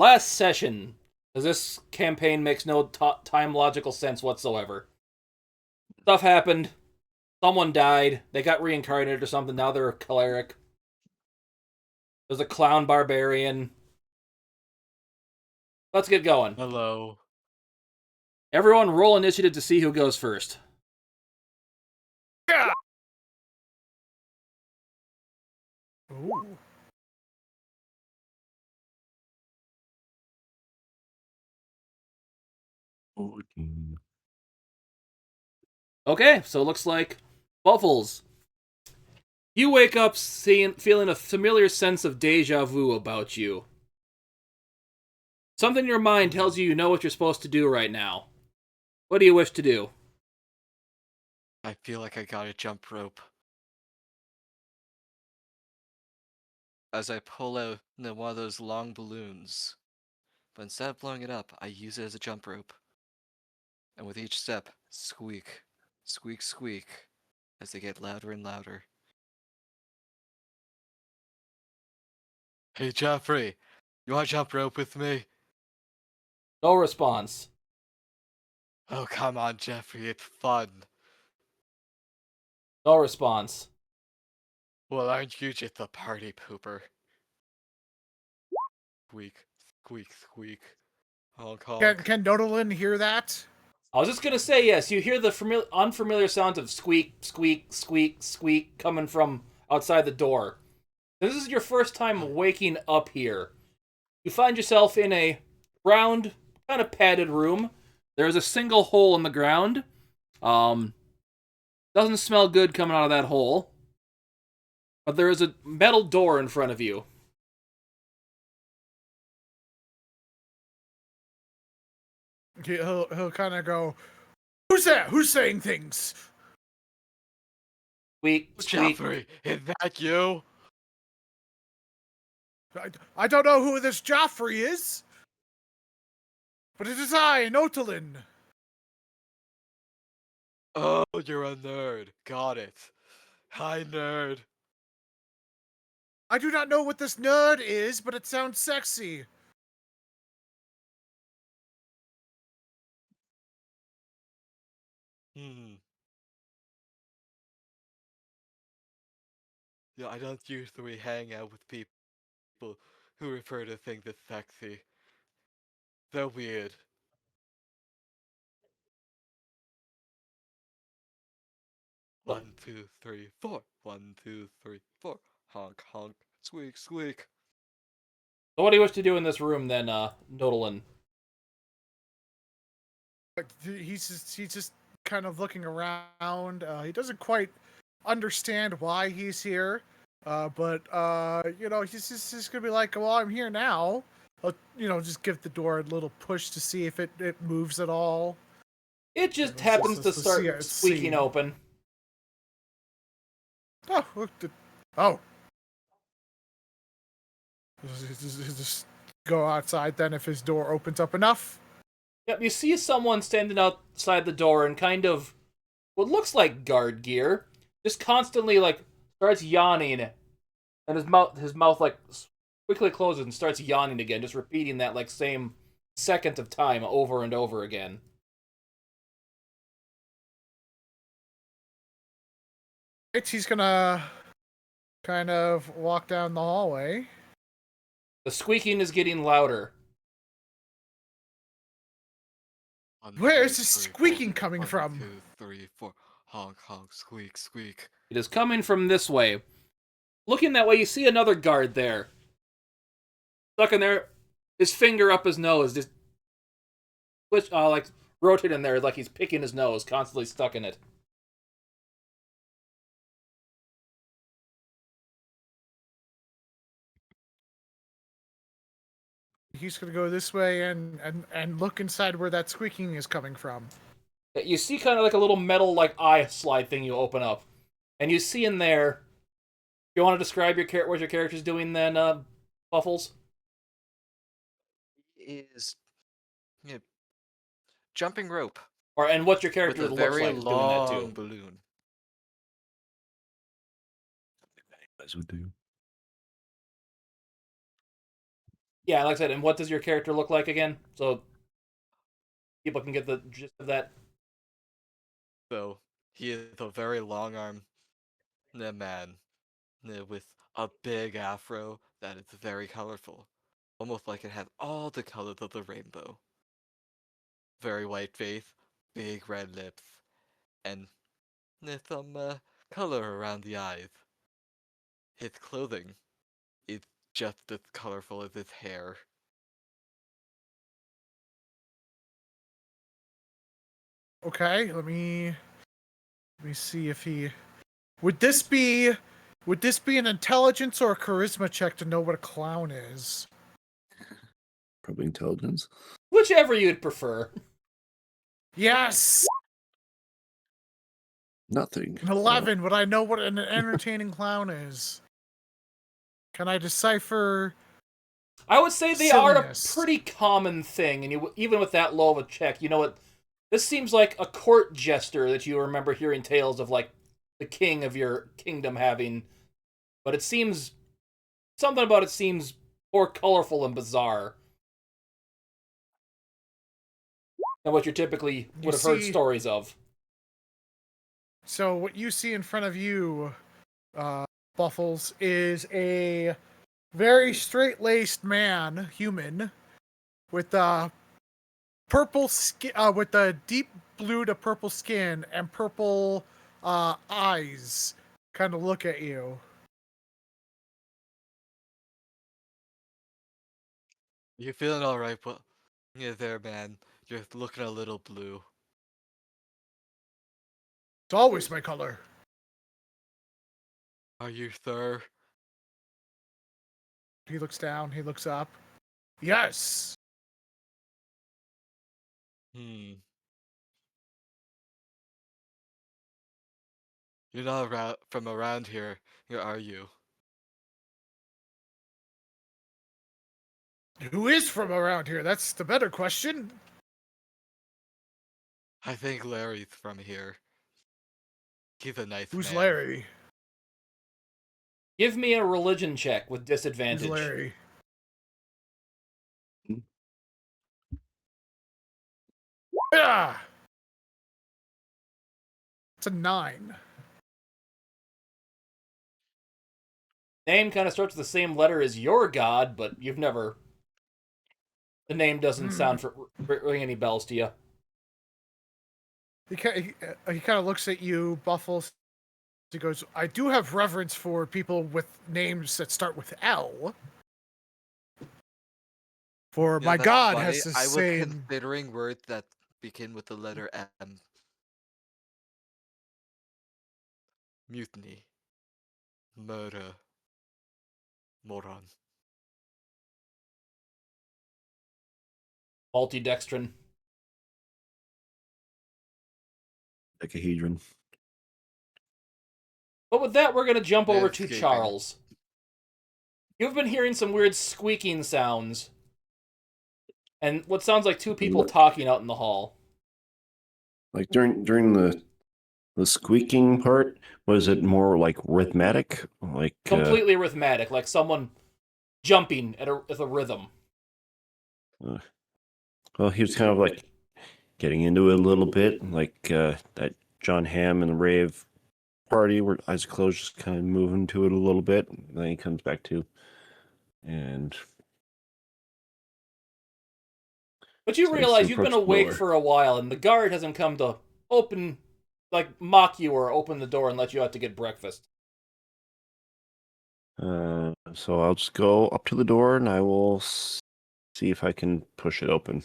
Last session, because this campaign makes no time logical sense whatsoever. Stuff happened. Someone died. They got reincarnated or something. Now they're a cleric. There's a clown barbarian. Let's get going. Hello. Everyone roll initiative to see who goes first. Yeah. Ooh. Okay, so it looks like Buffles. You wake up feeling a familiar sense of deja vu about you. Something in your mind tells you know what you're supposed to do right now. What do you wish to do? I feel like I got a jump rope. As I pull out one of those long balloons. But instead of blowing it up, I use it as a jump rope. And with each step, squeak, squeak, squeak, as they get louder and louder. Hey Jeffrey, you want to jump rope with me? No response. Oh come on Jeffrey, it's fun. No response. Well, aren't you just a party pooper? Squeak, squeak, squeak. Honk honk. Can Nodalin hear that? I was just gonna say yes. You hear the unfamiliar sound of squeak, squeak, squeak, squeak coming from outside the door. This is your first time waking up here. You find yourself in a round, kind of padded room. There is a single hole in the ground. Um, doesn't smell good coming out of that hole. But there is a metal door in front of you. He'll kind of go, "Who's there? Who's saying things?" Squeak, squeak. Jeffrey, is that you? I don't know who this Joffrey is, but it is I, Nodalin. Oh, you're a nerd. Got it. Hi, nerd. I do not know what this nerd is, but it sounds sexy. Hmm. Yeah, I don't usually hang out with people who refer to things as sexy. They're weird. One, two, three, four. One, two, three, four. Honk, honk. Squeak, squeak. So what do you wish to do in this room then, Nodalin? He's just kind of looking around. He doesn't quite understand why he's here, but he's gonna be like, "Well, I'm here now." I'll just give the door a little push to see if it moves at all. It just happens to Let's start squeaking see. open. Oh, look, oh. Just go outside then if his door opens up enough. Yep, you see someone standing outside the door in kind of what looks like guard gear, just constantly like starts yawning, and his mouth like quickly closes and starts yawning again, just repeating that like same second of time over and over again. He's gonna kind of walk down the hallway. The squeaking is getting louder. One, Where two, is this three, squeaking four. coming One, from? two, three, four. Honk, honk. Squeak, squeak. It is coming from this way. Looking that way, you see another guard there, stuck in there, his finger up his nose, just like rotating there like he's picking his nose, constantly stuck in it. He's gonna go this way and look inside where that squeaking is coming from. You see kind of like a little metal like eye slide thing you open up, and you see in there. You want to describe what your character's doing then, Buffles? Is you know, jumping rope And what your with character a looks very like is doing that long too. balloon. Guys would do. Yeah, like I said, and what does your character look like again? So people can get the gist of that. So he is a very long arm man with a big afro that is very colorful, almost like it has all the colors of the rainbow. Very white face, big red lips, and there's some color around the eyes. His clothing is just as colorful as his hair. Okay, let me see if he would this be an intelligence or a charisma check to know what a clown is? Probably intelligence. Whichever you'd prefer. Yes. Nothing. An 11. Would I know what an entertaining clown is? Can I decipher? I would say they are a Silliness. pretty common thing, and you even with that low of a check, you know what? This seems like a court jester that you remember hearing tales of, like the king of your kingdom having. But it seems something about it seems more colorful and bizarre than what you typically You would have heard see- stories of. So what you see in front of you, Buffles, is a very straight-laced man, human, with purple skin, with a deep blue to purple skin and purple eyes. Kind of look at you. You feeling alright, but yeah, there, man. You're looking a little blue. It's always my color. Are you, sir? He looks down. He looks up. Yes. Hmm. You're not from around here, are you? Who is from around here? That's the better question. I think Larry's from here. He's a nice Who's man. Larry? Give me a religion check with Who's disadvantage. Larry? Yeah. It's a 9. Name kind of starts with the same letter as your god, but you've never. The name doesn't sound ring any bells to you. He kind of looks at you, Buffles. He goes, I do have reverence for people with names that start with L. For Yeah, my that's god funny. has the I was same. considering words that begin with the letter M. Mutiny. Murder. Moron. Multidextrin. Icahedron. But with that, we're going to jump over to Landscaping. Charles. You've been hearing some weird squeaking sounds. And what sounds like two people talking out in the hall. Like during the squeaking part, was it more like rhythmic? Like Completely arithmetic, like someone jumping at a rhythm. well, he was kind of like getting into it a little bit, like that John Hamm and the Rave party where eyes closed, just kind of moving to it a little bit. And then he comes back to, and But you So he's realize you've been approached awake lower. for a while, and the guard hasn't come to open, like, mock you or open the door and let you out to get breakfast. so I'll just go up to the door and I will see if I can push it open.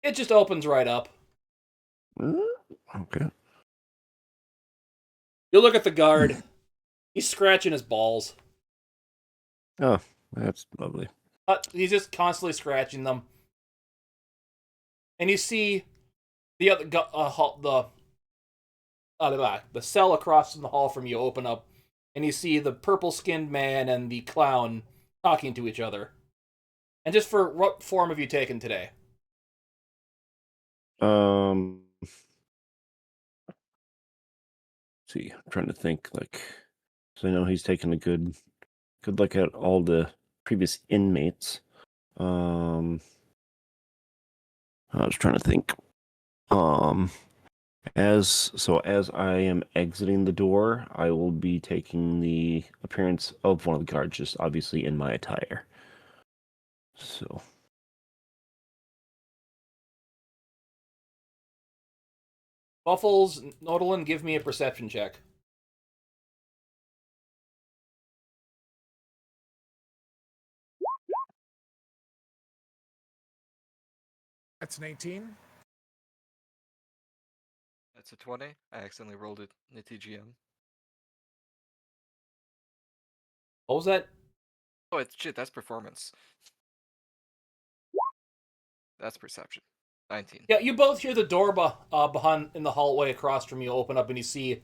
It just opens right up. Okay. You look at the guard. He's scratching his balls. Oh, that's lovely. He's just constantly scratching them. And you see the other the cell across from the hall from you open up, and you see the purple-skinned man and the clown talking to each other. And just for what form have you taken today? See, I'm trying to think. Like, so I know he's taken a good look at all the previous inmates. I was trying to think. As I am exiting the door, I will be taking the appearance of one of the guards, just obviously in my attire. So Buffles, Nodalin, give me a perception check. That's an 18. That's a 20. I accidentally rolled it in the TGM. What was that? Oh, it's shit. That's performance. That's perception. 19. Yeah, you both hear the door behind in the hallway across from you open up, and you see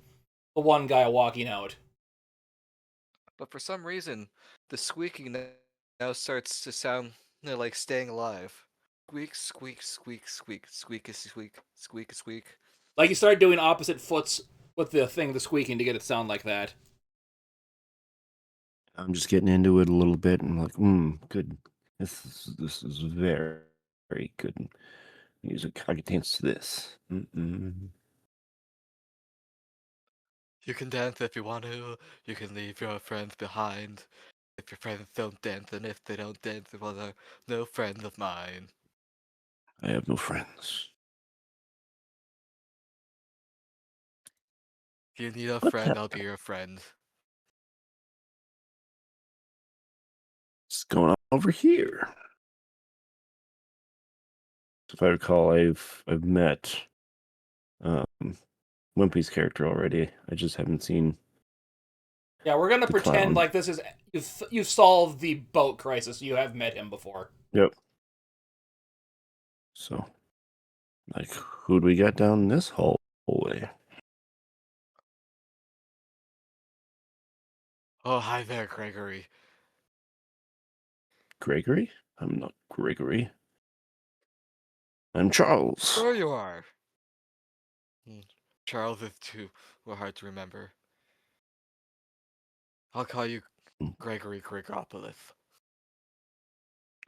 the one guy walking out. But for some reason, the squeaking now starts to sound like staying alive. Squeak, squeak, squeak, squeak, squeak, squeak, squeak, squeak. Like you start doing opposite foots with the squeaking to get it to sound like that. I'm just getting into it a little bit, and I'm like, good. This is very, very good music. I can dance to this. You can dance if you want to. You can leave your friends behind. If your friends don't dance, and if they don't dance, well, they're no friends of mine. I have no friends. If you need a What friend, the I'll be your friend. hell's going on over here? If I recall, I've met um, Wimpy's character already. I just haven't seen Yeah, we're gonna the pretend clown. like this is you've solved the boat crisis. You have met him before. Yep. So, like, who'd we got down this hallway? Oh, hi there, Gregory. Gregory? I'm not Gregory. I'm Charles. There you are. Charles is too hard to remember. I'll call you Gregory Gregopolis.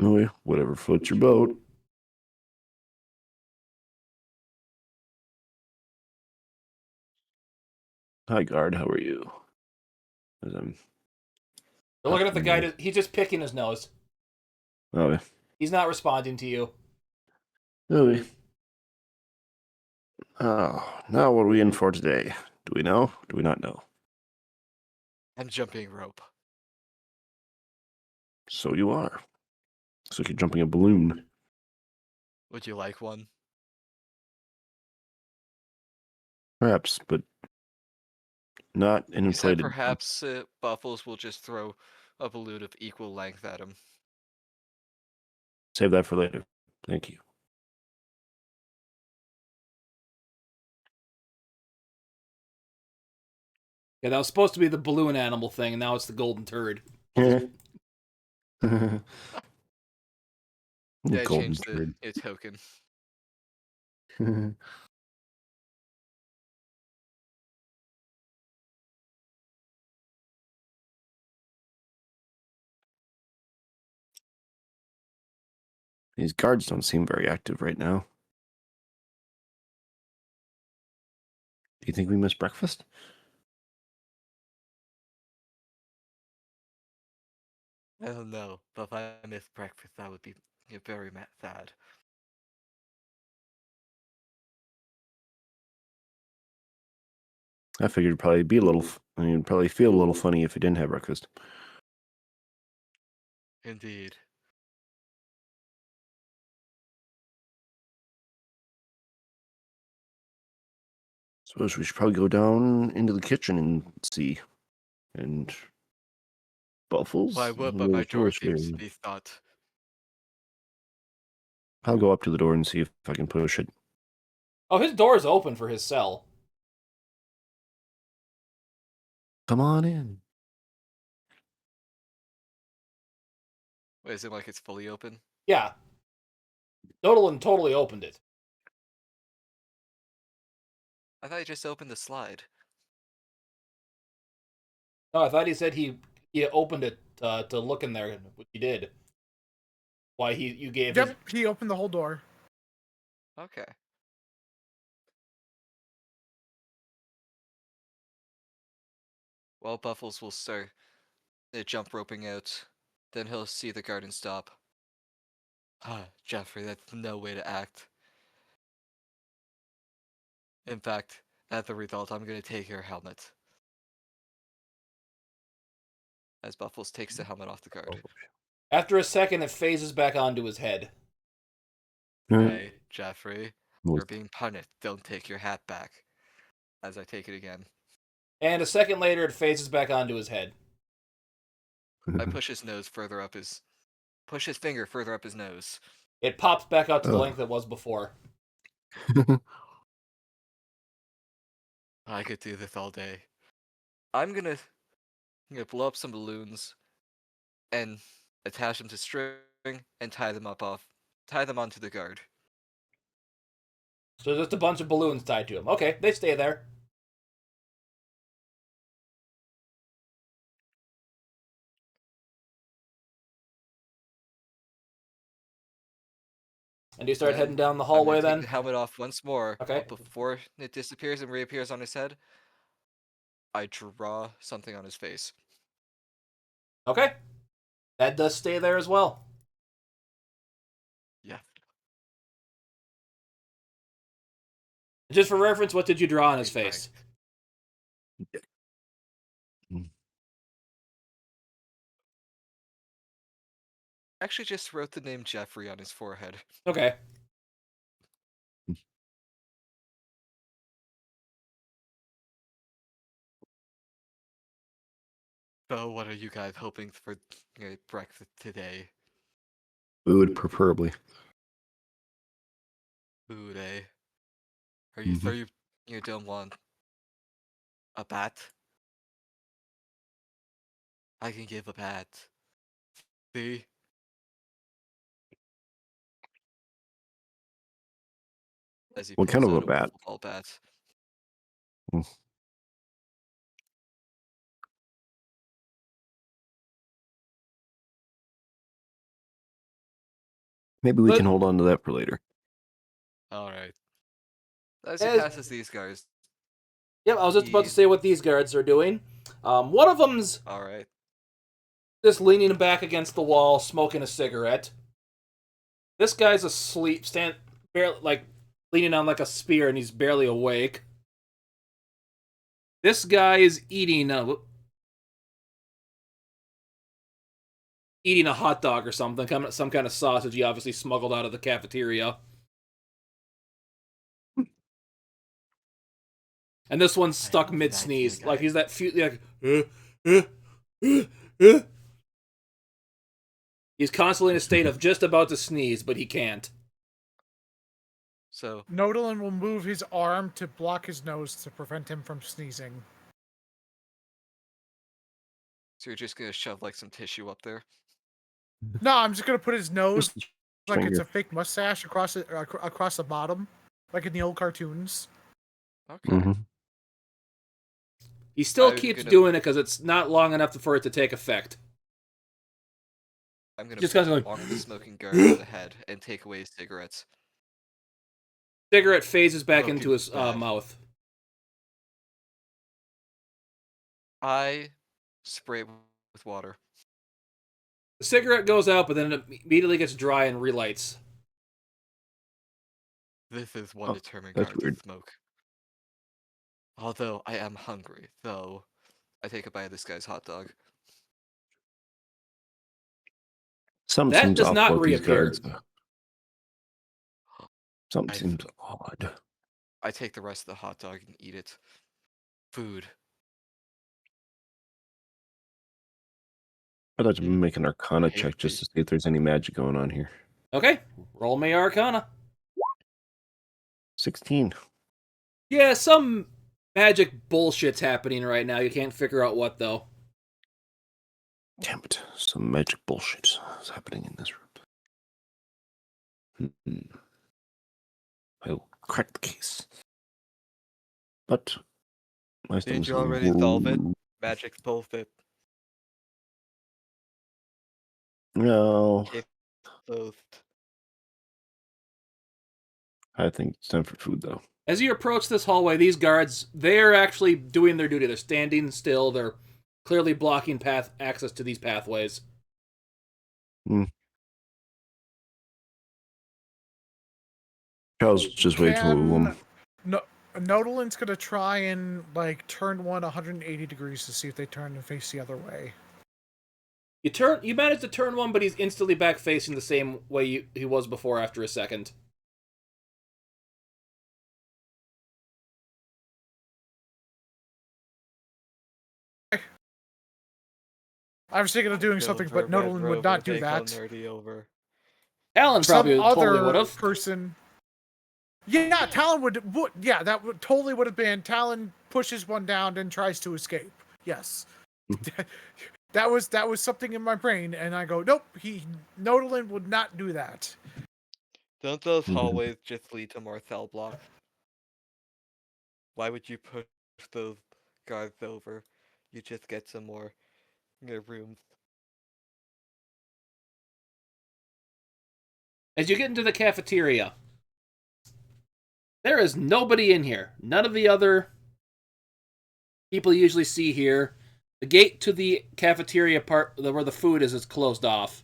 Oh, whatever floats your boat. Hi, guard. How are you? As I'm You're looking at the guy. He's just picking his nose. Oh, He's not responding to you. oh, oh. Now what are we in for today? Do we know? Do we not know? I'm jumping rope. So you are. Looks like you're jumping a balloon. Would you like one? Perhaps, but not an You said inflated. perhaps Buffles will just throw a balloon of equal length at him. Save that for later. Thank you. Yeah, that was supposed to be the balloon animal thing, and now it's the golden turd. Yeah, I Golden changed turd. the token. These guards don't seem very active right now. Do you think we missed breakfast? I don't know, but if I missed breakfast, that would be very sad. I figured it'd probably be a little. I mean, it'd probably feel a little funny if you didn't have breakfast. Indeed. Suppose we should probably go down into the kitchen and see. And Buffles. Well, I would, but my door Where's seems to Gary? be shut. I'll go up to the door and see if I can push it. Oh, his door's open for his cell. Come on in. Wait, is it like it's fully open? Yeah. Nodalin totally opened it. I thought you just opened the slide. No, I thought he said he opened it to look in there, which he did. Why you gave his... Yep, he opened the whole door. Okay. Well, Buffles will start jump roping out. Then he'll see the guard and stop. Ah, Jeffrey, that's no way to act. In fact, at the result, I'm gonna take your helmet. As Buffles takes the helmet off the guard. After a second, it phases back onto his head. Hey, Jeffrey, Well, you're being punished. Don't take your hat back. As I take it again. And a second later, it phases back onto his head. I push his nose further up his... Push his finger further up his nose. It pops back out to the Ugh. length it was before. I could do this all day. I'm gonna blow up some balloons and attach them to string and tie them onto the guard. So just a bunch of balloons tied to him. Okay, they stay there. And you start Then, heading down the I'm hallway gonna take then? the helmet off once more. Okay. But before it disappears and reappears on his head, I draw something on his face. Okay. That does stay there as well. Yeah. Just for reference, what did you draw on his Fine. face? Actually, just wrote the name Jeffrey on his forehead. Okay. So, what are you guys hoping for breakfast today? Food, preferably. Food, eh? Are you sure you don't want a bat? I can give a bat. See? As he What pulls kind of a out bat? football bat. Mm. Maybe we But- can hold on to that for later. Alright. As he As- passes these guys. Yep, I was just about to say what these guards are doing. One of them's Alright. just leaning back against the wall, smoking a cigarette. This guy's asleep, barely leaning on like a spear, and he's barely awake. This guy is eating a hot dog or something, some kind of sausage he obviously smuggled out of the cafeteria. And this one's stuck am mid that sneeze, guy. like he's that He's constantly in a state of just about to sneeze, but he can't. So, Nodalin will move his arm to block his nose to prevent him from sneezing. you're just gonna shove like some tissue up there? No, I'm just gonna put his nose Just like it's finger. a fake mustache across the bottom, like in the old cartoons. Okay. Mhm. He still I'm keeps gonna- doing it because it's not long enough for it to take effect. I'm gonna Just kinda like- bonk the smoking guard on the head and take away his cigarettes. Cigarette phases back Smoking into his bad. mouth. I spray it with water. The cigarette goes out, but then it immediately gets dry and relights. This is one Oh, determined that's guard to weird. smoke. Although I am hungry, though I take a bite of this guy's hot dog. Something That seems does off not about these reappear. guards. Something I- seems odd. I take the rest of the hot dog and eat it. Food. I'd like to You make an Arcana hate check just me. to see if there's any magic going on here. Okay, roll me Arcana. 16. Yeah, some magic bullshit's happening right now. You can't figure out what, though. Damn it. Some magic bullshit is happening in this room. I will crack the case. But last Didn't time you already solve it? Magic's bullshit. No. Okay. Both. I think it's time for food, though. As you approach this hallway, these guards, they're actually doing their duty. They're standing still. They're clearly blocking path access to these pathways. Charles just wait till No, Nodolin's gonna try and like turn one 180 degrees to see if they turn and face the other way. You manage to turn one, but he's instantly back facing the same way he was before after a second. I was thinking of doing something, but Nodolin would not do that. Alan probably Some totally other would have. person. Yeah, Talon would. Yeah, that totally would have been. Talon pushes one down and tries to escape. Yes, that was something in my brain, and I go, nope. Nodolin would not do that. Don't those hallways just lead to more cell blocks? Why would you push those guards over? You just get some more rooms. As you get into the cafeteria, there is nobody in here. None of the other people you usually see here. The gate to the cafeteria part where the food is closed off.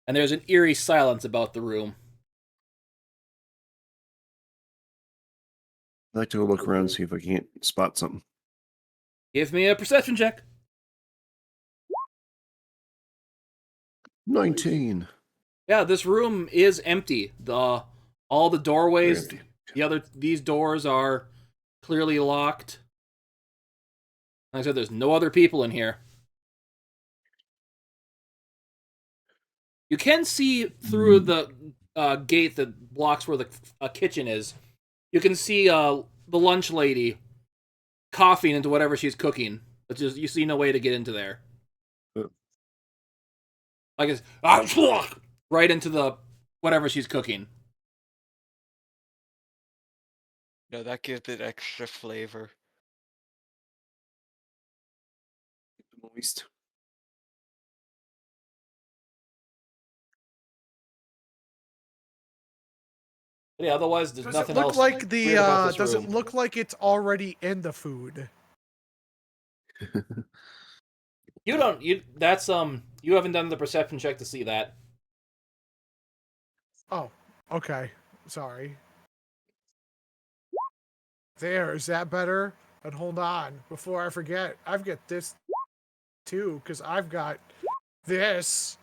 And there's an eerie silence about the room. I'd like to go look around and see if I can't spot something. Give me a perception check. 19. Yeah, this room is empty. All the doorways, Empty. these doors are clearly locked. Like I said, there's no other people in here. You can see through the gate that blocks where the kitchen is. You can see the lunch lady coughing into whatever she's cooking. But you see no way to get into there. Like it's right into the whatever she's cooking. No, that gives it extra flavor. Moist. Yeah, otherwise there's Does nothing it look else. like the? weird about this Does room. it look like it's already in the food? You don't. You that's You haven't done the perception check to see that. Oh, okay. Sorry. There, is that better? And hold on, before I forget, I've got this too, because I've got this.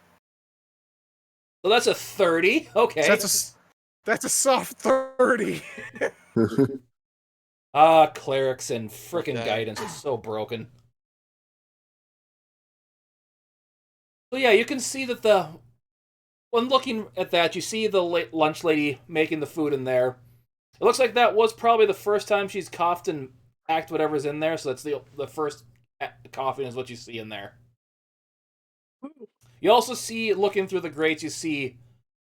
So that's a 30. Okay. So that's a soft 30. Clerics and frickin' Okay. guidance is so broken. So yeah, you can see that when looking at that, you see the lunch lady making the food in there. It looks like that was probably the first time she's coughed and packed whatever's in there, so that's the first coughing is what you see in there. You also see, looking through the grates, you see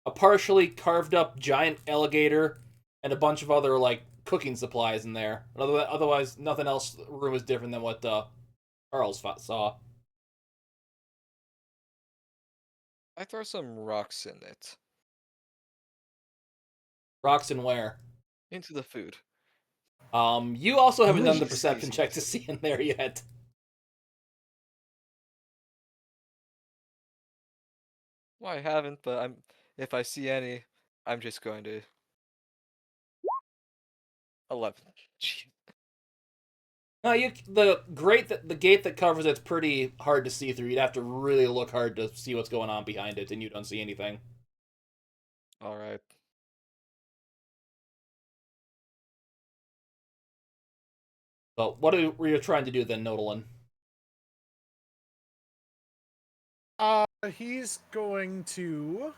a partially carved up giant alligator and a bunch of other like cooking supplies in there. Otherwise, nothing else. The room is different than what Charles saw. I throw some rocks in it. Rocks and where? Into the food. You also haven't done the Jeez, perception easy. check to see in there yet. Well, I haven't, but if I see any, I'm just going to 11. Jeez. No, the gate that covers it's pretty hard to see through. You'd have to really look hard to see what's going on behind it, and you don't see anything. All right. So, what were you trying to do then, Nodolin? He's going to.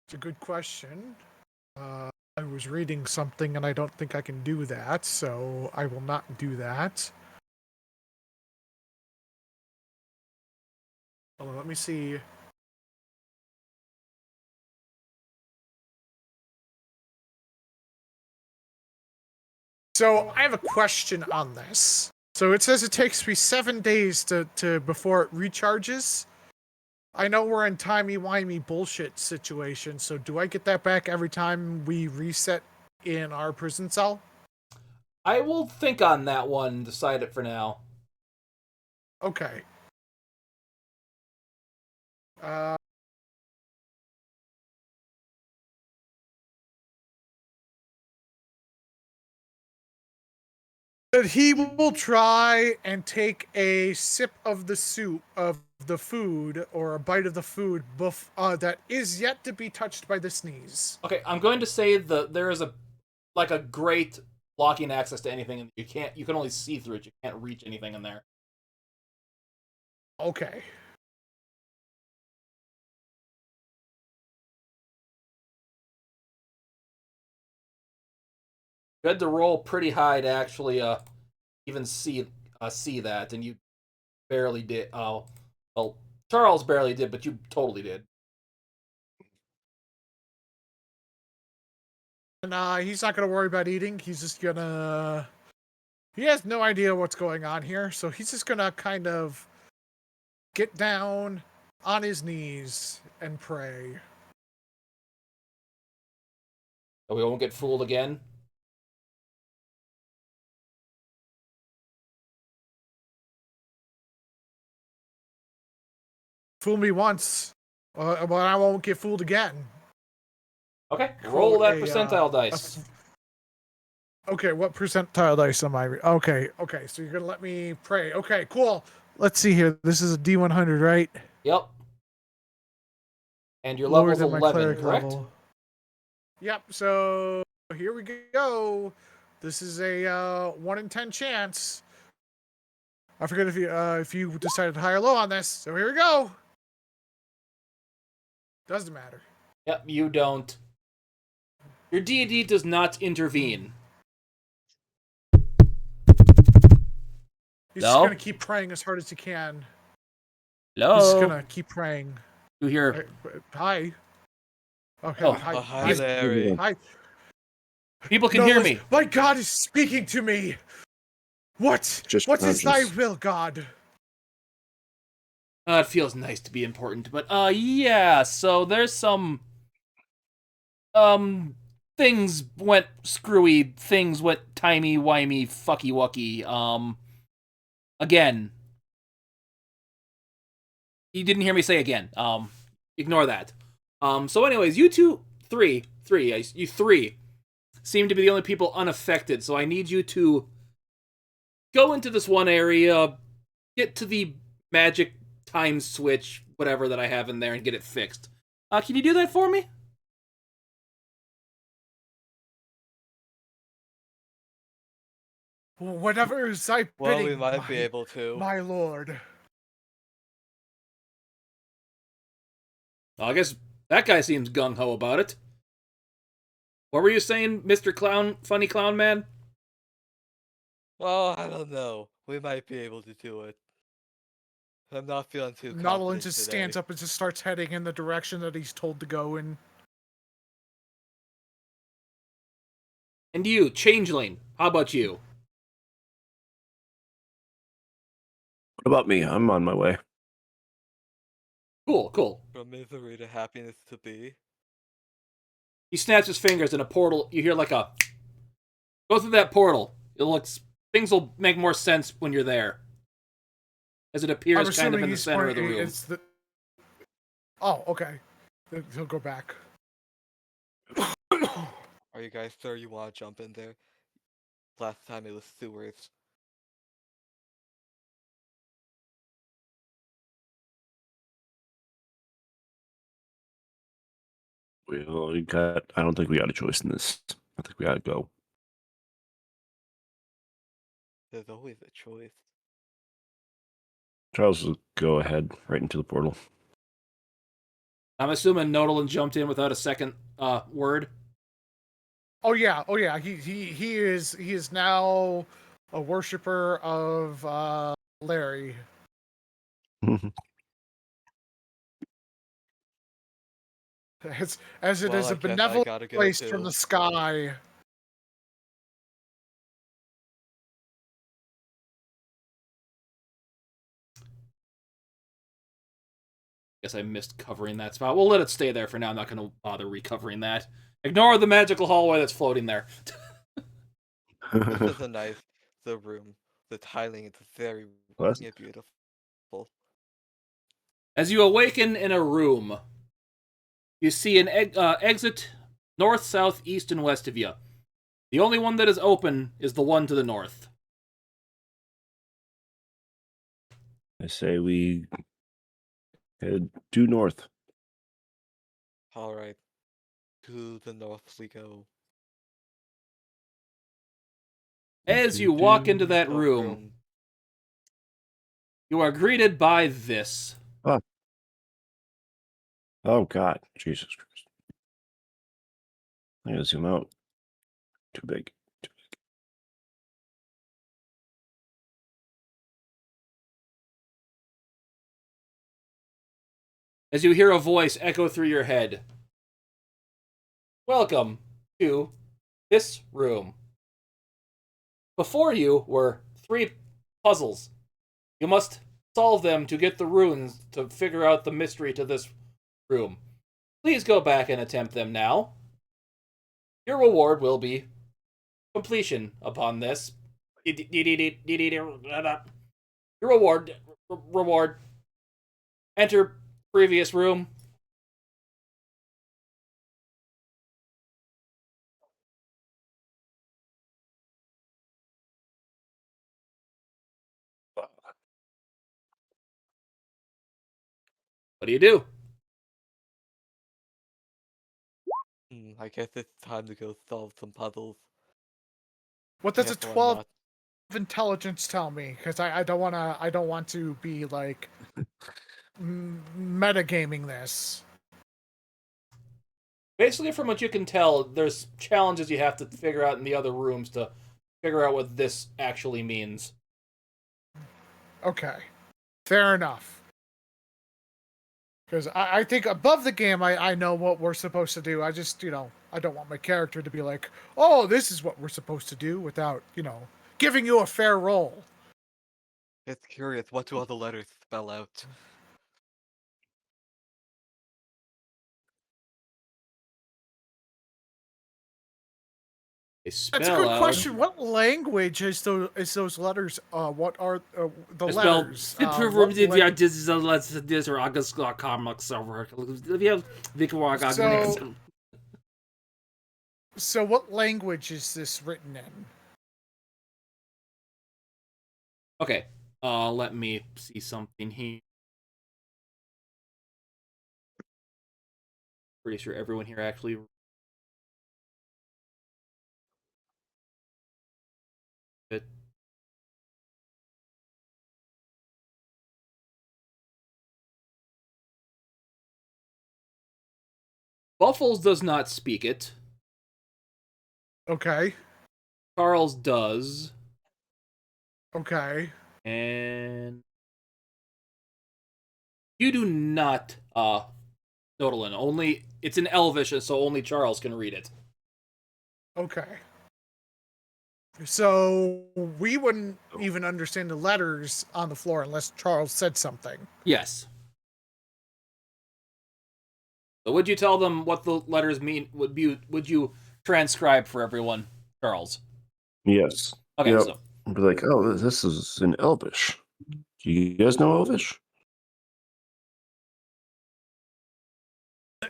It's a good question. I was reading something and I don't think I can do that, so I will not do that. Hold on, let me see. So I have a question on this. So it says it takes me 7 days to before it recharges. I know we're in timey-wimey bullshit situation, so do I get that back every time we reset in our prison cell? I will think on that one and decide it for now. Okay. Uh, That he will try and take a sip of the soup of the food or a bite of the food that is yet to be touched by the sneeze. Okay, I'm going to say there is a great blocking access to anything, and you can only see through it. You can't reach anything in there. Okay. You had to roll pretty high to actually even see that, and you barely did. Oh, well, Charles barely did, but you totally did. And he's not going to worry about eating. He's just going to... He has no idea what's going on here, so he's just going to kind of get down on his knees and pray. We won't get fooled again. Fool me once, but I won't get fooled again. Okay, roll that a, percentile dice. Okay, what percentile dice am I? Okay, so you're gonna let me pray. Okay, cool. Let's see here. This is a D100, right? Yep. And your Lower level's than my 11, cleric correct? level. Yep. So here we go. This is a 1 in 10 chance. I forget if you decided high or low on this. So here we go. Doesn't matter. Yep, you don't. Your deity does not intervene. He's just No? gonna keep praying as hard as he can. Hello? He's just gonna keep praying. You hear... Hi. Okay. Oh, hi. Hi, Larry. Hi. People can hear me. My God is speaking to me. What? Just What is thy conscious. will, God? It feels nice to be important, but yeah. So there's some things went screwy. Things went timey wimey, fucky wucky. Again, you didn't hear me say again. Ignore that. So anyways, you three seem to be the only people unaffected. So I need you to go into this one area, get to the magic time switch, whatever that I have in there, and get it fixed. Can you do that for me? Whatever is thy Well, bidding, we might be able to. my lord. Well, I guess that guy seems gung-ho about it. What were you saying, Mr. Clown, Funny Clown Man? Well, I don't know. We might be able to do it. I'm not feeling too Nolan confident just today. stands up and just starts heading in the direction that he's told to go in. And you, Changeling, how about you? What about me? I'm on my way. Cool. From misery to happiness to be. He snaps his fingers and a portal, you hear like a... Go through that portal. Things will make more sense when you're there. As it appears kind of in the center of the room. Oh, okay. He'll go back. Are you guys sure you want to jump in there? Last time it was sewers. I don't think we got a choice in this. I think we gotta go. There's always a choice. Charles will go ahead right into the portal. I'm assuming Nolan jumped in without a second word. Oh yeah. He is now a worshiper of Larry. As it Well, is I a guess I benevolent gotta go place from too. the sky. Guess I missed covering that spot. We'll let it stay there for now. I'm not going to bother recovering that. Ignore the magical hallway that's floating there. The knife, the room, the tiling, it's very Pleasant. beautiful. As you awaken in a room, you see an exit north, south, east, and west of you. The only one that is open is the one to the north. I say we head due north. All right, to the north we go. As you walk into that The room, you are greeted by this. Oh God, Jesus Christ! I gotta zoom out. Too big. As you hear a voice echo through your head. Welcome to this room. Before you were 3 puzzles. You must solve them to get the runes to figure out the mystery to this room. Please go back and attempt them now. Your reward will be completion upon this. Your reward. Enter previous room. What do you do? I guess it's time to go solve some puzzles. What does a Careful I'm 12 not- intelligence tell me? Because I don't want to be like metagaming this. Basically, from what you can tell, there's challenges you have to figure out in the other rooms to figure out what this actually means. Okay, fair enough. Because I think above the game, I know what we're supposed to do. I just, I don't want my character to be like, oh, this is what we're supposed to do without, giving you a fair role. It's curious, what do all the letters spell out? They That's a spell good out. question. What language is those letters? What are the They spell. letters? So what language is this written in? Okay, let me see something here. Pretty sure everyone here actually. Buffles does not speak it. Okay. Charles does. Okay. And you do not, Nodalin. Only it's in Elvish, so only Charles can read it. Okay. So we wouldn't even understand the letters on the floor unless Charles said something. Yes. So would you tell them what the letters mean? Would you transcribe for everyone, Charles? Yes. Okay, Yep. so I'd be like, oh, this is in Elvish. Do you guys know Elvish?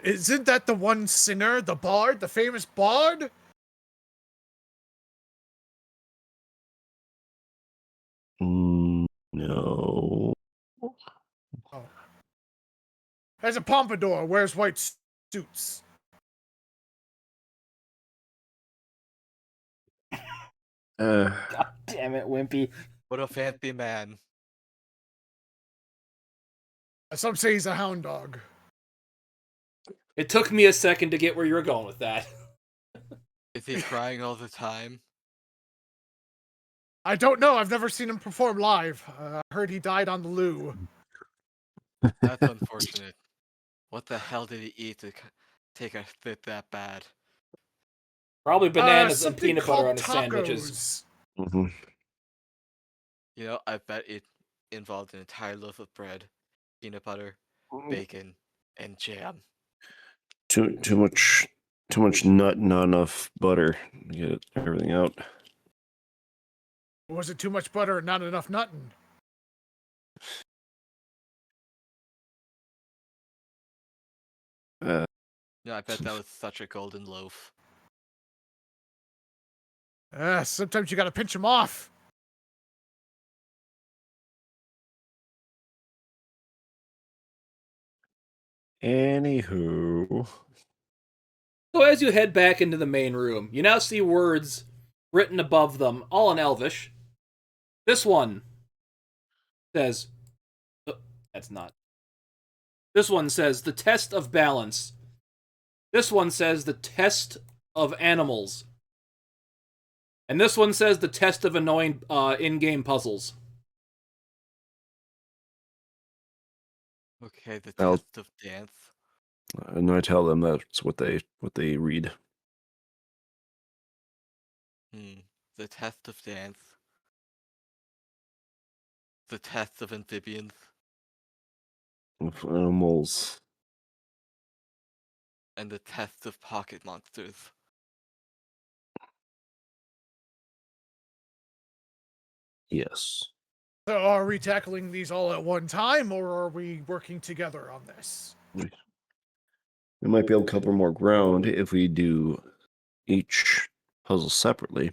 Isn't that the one singer, the bard, the famous bard? No. Oh. Has a pompadour, wears white suits. God damn it, Wimpy. What a fancy man. Some say he's a hound dog. It took me a second to get where you were going with that. Is he crying all the time? I don't know. I've never seen him perform live. I heard he died on the loo. That's unfortunate. What the hell did he eat to take a fit that bad? Probably bananas and Something peanut butter called on his sandwiches. tacos. Mm-hmm. You know, I bet it involved an entire loaf of bread, peanut butter, bacon, and jam. Too much nut, not enough butter. Get everything out. Was it too much butter and not enough nuttin'? Yeah, I bet that was such a golden loaf. Sometimes you gotta pinch them off. Anywho, So as you head back into the main room, you now see words written above them, all in Elvish. This one says, that's not. This one says, the test of balance. This one says, the test of animals. And this one says, the test of annoying in-game puzzles. Okay, the I'll- test of dance. and I tell them that's what they read. The test of dance. The test of amphibians. Of animals. And the test of pocket monsters. Yes. So are we tackling these all at one time, or are we working together on this? We might be able to cover more ground if we do each puzzle separately.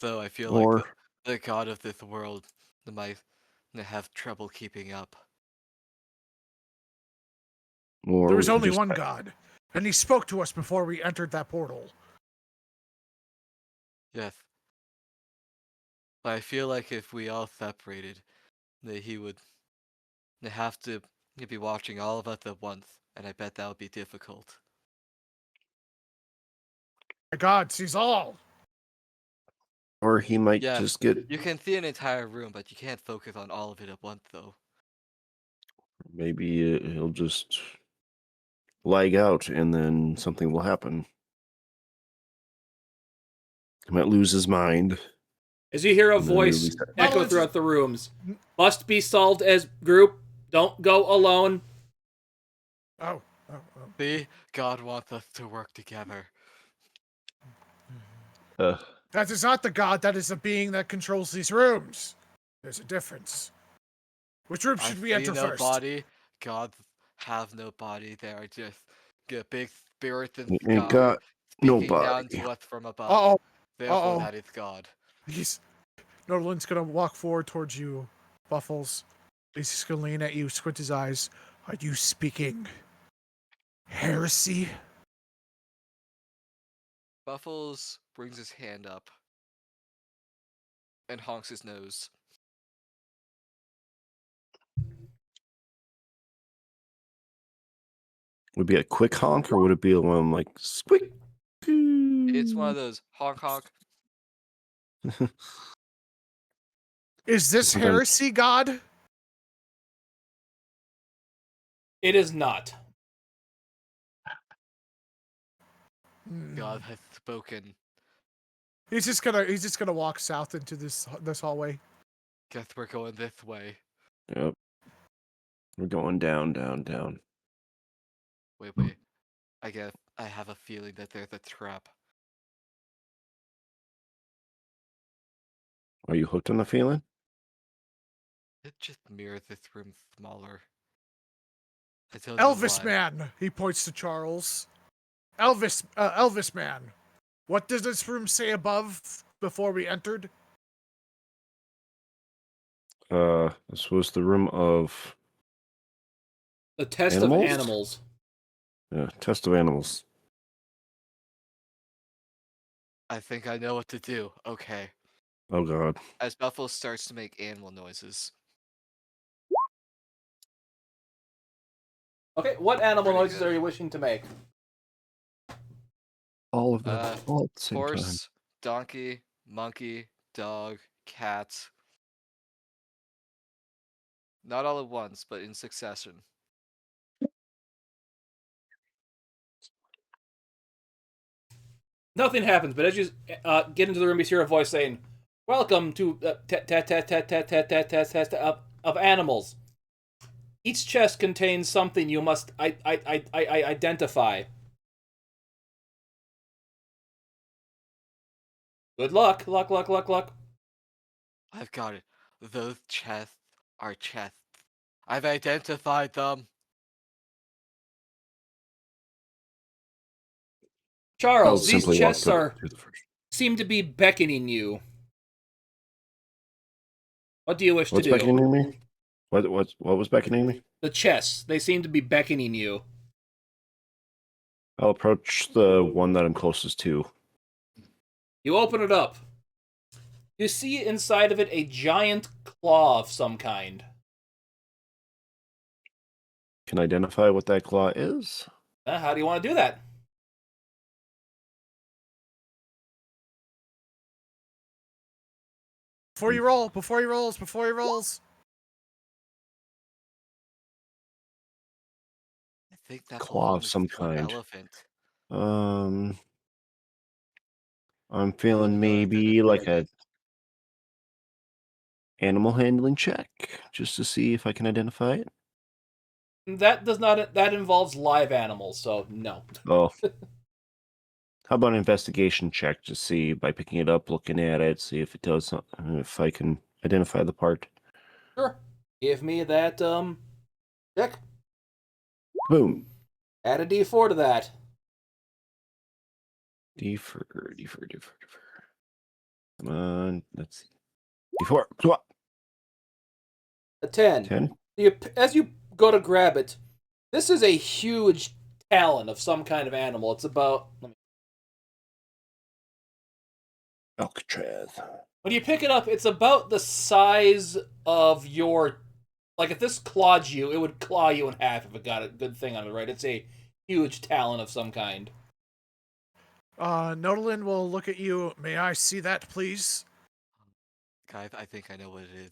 So I feel Or- like the god of this world might have trouble keeping up. Or There we was could only just- one god, and he spoke to us before we entered that portal. Yes. But I feel like if we all separated, that he would have to be watching all of us at once, and I bet that would be difficult. My god sees all. Or he might Yeah, just get You can see an entire room, but you can't focus on all of it at once, though. maybe he'll just lag out and then something will happen. He might lose his mind. As you hear a And then voice release it. echo Well, throughout the rooms. Must be solved as group. Don't go alone. Oh. See, God wants us to work together. That is not the god, that is the being that controls these rooms. There's a difference. Which room should we enter no first? body. Gods have no body. They are just big spirits in He sky ain't got no speaking down body. to us from above. Uh-oh. Therefore, Uh-oh. that is God. Nolan's gonna walk forward towards you, Buffles. He's just gonna lean at you, squint his eyes. Are you speaking heresy? Buffles brings his hand up and honks his nose. Would it be a quick honk or would it be one like squeak? It's one of those honk honk. Is this Sometimes- heresy, God? It is not. God has spoken. He's just gonna walk south into this hallway. Guess we're going this way. Yep. We're going down, down, down. Wait. I guess I have a feeling that there's a trap. Are you hooked on the feeling? It just mirrors this room smaller. I don't know Elvis why. man, he points to Charles. Elvis man. What does this room say above before we entered? This was the room of The test Animals? of animals. test of animals. I think I know what to do. Okay. Oh god. As Buffalo starts to make animal noises. Okay, what animal Pretty noises good. are you wishing to make? All of them. Uh, all at the same time. Horse, donkey, monkey, dog, cat. Not all at once, but in succession. Nothing happens, but as you get into the room, you hear a voice saying, "Welcome to test of animals." Each chest contains something you must identify. Good luck. Luck. I've got it. Those chests are chests. I've identified them. I'll Charles, these simply walk chests through the first. seem to be beckoning you. What do you wish to What's do? beckoning me? What was beckoning me? The chests, they seem to be beckoning you. I'll approach the one that I'm closest to. You open it up. You see inside of it a giant claw of some kind. Can I identify what that claw is? How do you want to do that? Before he rolls. I think that Claw of belongs some to an kind. elephant. I'm feeling maybe like a animal handling check, just to see if I can identify it. That does not. That involves live animals, so no. Oh. How about an investigation check to see by picking it up, looking at it, see if it does something, if I can identify the part. Sure. Give me that check. Boom. Add a D4 to that. Defer. Come on, let's see. D4. Swap. A 10. 10. As you go to grab it, this is a huge talon of some kind of animal. It's about. Alcatraz. When you pick it up, it's about the size of your. Like, if this clawed you, it would claw you in half if it got a good thing on it, right? It's a huge talon of some kind. Nodalin will look at you. May I see that, please? Guy, I think I know what it is.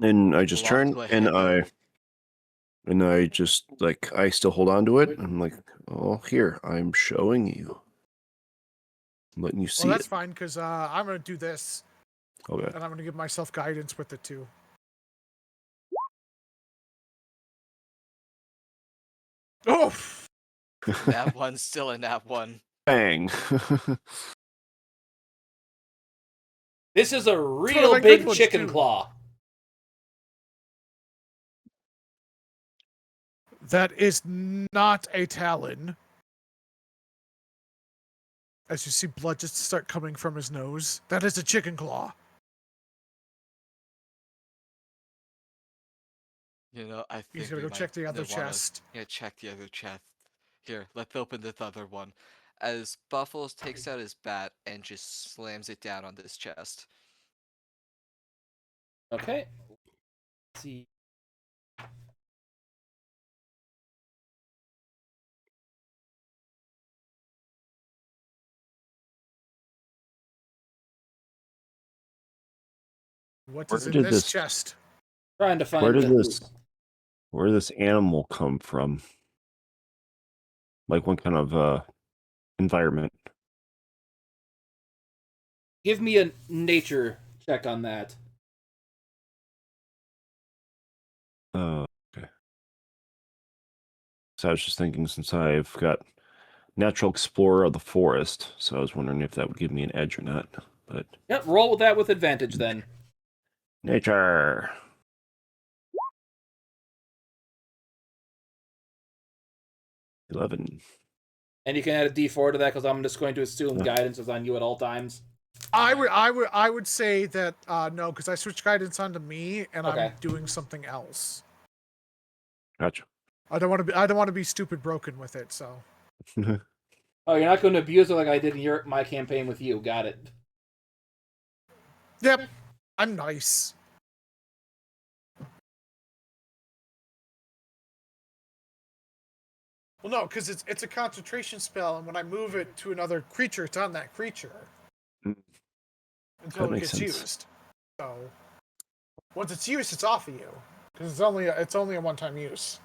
And I just Belongs turn to a and hippo. I just like I still hold on to it. I'm like, oh, here, I'm showing you. I'm letting you see Well, that's it. fine, because I'm going to do this, Okay. and I'm going to give myself guidance with it, too. Oh! Nat 1's still a nat 1. Bang. This is a It's one of real my big good ones, chicken too. claw. That is not a talon. As you see blood just start coming from his nose. That is a chicken claw. You know, I He's think gonna we go check the other might wanna chest. check the other chest. Here, let's open this other one. As Buffaloes takes out his bat and just slams it down on this chest. Okay. Let's see. What Where is in did this this- chest? Trying to find Where did the- this animal come from? Like what kind of environment? Give me a nature check on that. Oh, okay. So I was just thinking, since I've got natural explorer of the forest, so I was wondering if that would give me an edge or not. But Yep, roll with that with advantage then. nature. 11. And you can add a D4 to that because I'm just going to assume Yeah. guidance is on you at all times. I would say that no, because I switched guidance onto me and Okay. I'm doing something else. Gotcha. I don't want to be stupid broken with it. So Oh, you're not going to abuse it like I did in my campaign with you. Got it. yep, I'm nice. Well, no, because it's a concentration spell, and when I move it to another creature, it's on that creature Mm. until That it makes gets sense. used. So once it's used, it's off of you because it's only a one-time use.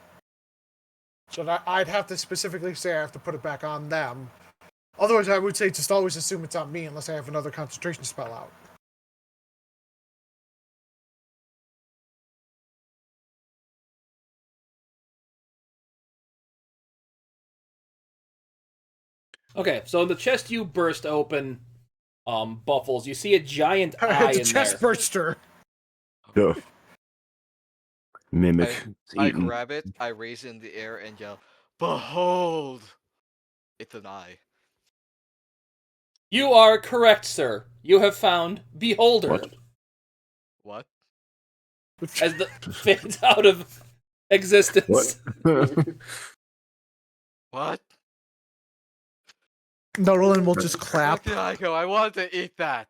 So I'd have to specifically say I have to put it back on them. Otherwise, I would say just always assume it's on me unless I have another concentration spell out. Okay, so in the chest you burst open, Buffles, you see a giant eye It's a in chest there. burster. Ugh. Mimic. It's I eaten. grab it, I raise it in the air and yell, "Behold!" It's an eye. You are correct, sir. You have found Beholder. What? What? As the fades out of existence. What? What? Nolan will just Look clap. at I go, I want to eat that.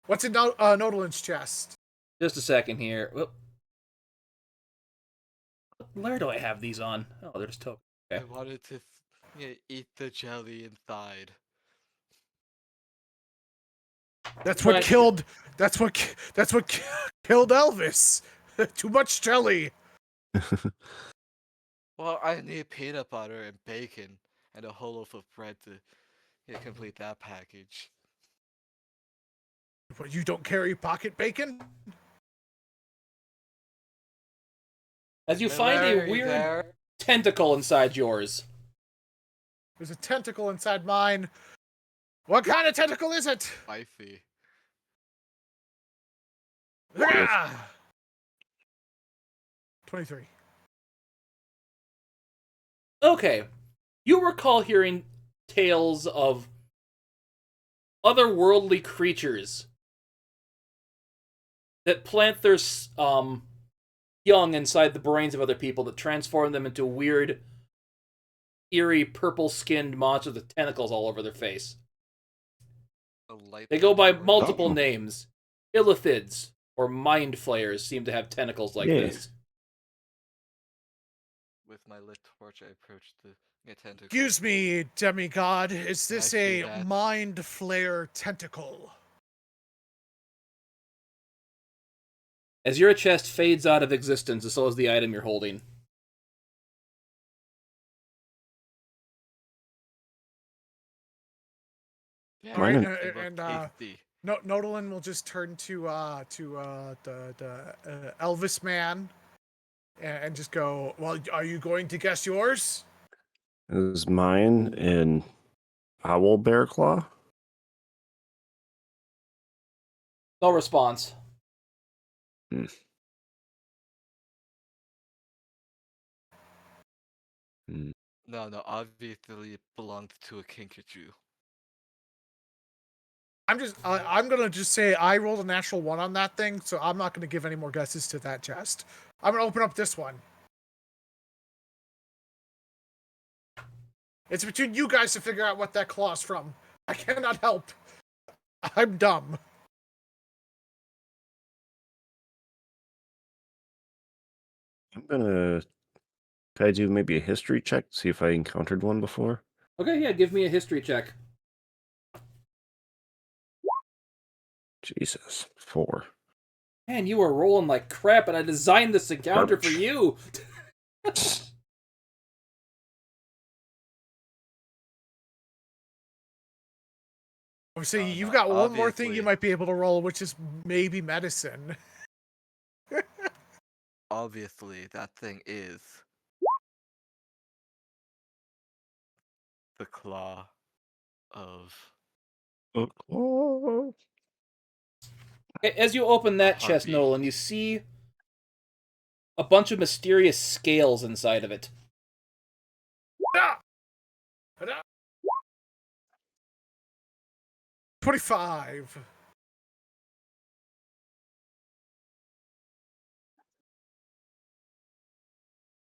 What's in Nolan's chest? Just a second here. Whoop. Where do I have these on? Oh, there's token. I Okay. wanted to eat the jelly inside. That's what Right. killed. That's what killed Elvis. Too much jelly. Well, I need peanut butter and bacon and a whole loaf of bread to complete that package. What, you don't carry pocket bacon? As you Hey, find Larry, a are you weird there? tentacle inside yours. There's a tentacle inside mine. What kind of tentacle is it? Spicy. Ah! 23. Okay. You recall hearing tales of otherworldly creatures that plant their young inside the brains of other people that transform them into weird, eerie, purple-skinned monsters with tentacles all over their face. They go by multiple Oh. names. Illithids or mind flayers seem to have tentacles like Yeah. this. With my lit torch, I approach the tentacle. Excuse me, demigod. Is Can I this see a that? mind flare tentacle? As your chest fades out of existence, so is the item you're holding. Yeah, All right, Mine they look tasty. Nolan will just turn to the Elvis man and just go, well, are you going to guess yours? is mine an owl bear claw? No response. Hmm. Hmm. No, obviously it belonged to a kinkajou. I'm gonna just say I rolled a natural 1 on that thing, so I'm not gonna give any more guesses to that chest. I'm gonna open up this one. It's between you guys to figure out what that claw's from. I cannot help. I'm dumb. I'm gonna. Could I do maybe a history check to see if I encountered one before? Okay, yeah, give me a history check. Jesus, 4. Man, you were rolling like crap, and I designed this encounter for Garbage. you. See, you've no, got one more thing you obviously. might be able to roll, which is maybe medicine. Obviously, that thing is the claw of Oh. As you open that chest, Harpy. Nolan, you see a bunch of mysterious scales inside of it. 25.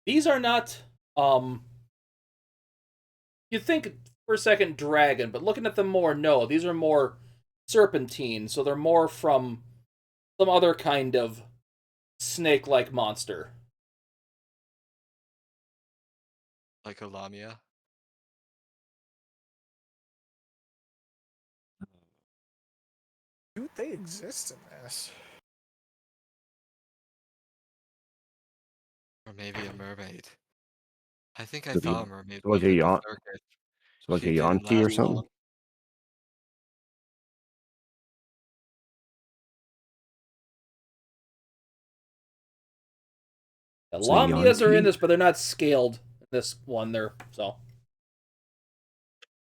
These are not, you think for a second dragon, but looking at them more, no, these are more serpentine, so they're more from some other kind of snake-like monster. like a lamia. Dude, they exist in this. Or maybe a mermaid. I think I Could be saw a mermaid like once a at the yawn, circus. like She a didn't Yonti or last something. long. The It's a Lamias are in Yonti? this, but they're not scaled This one there, so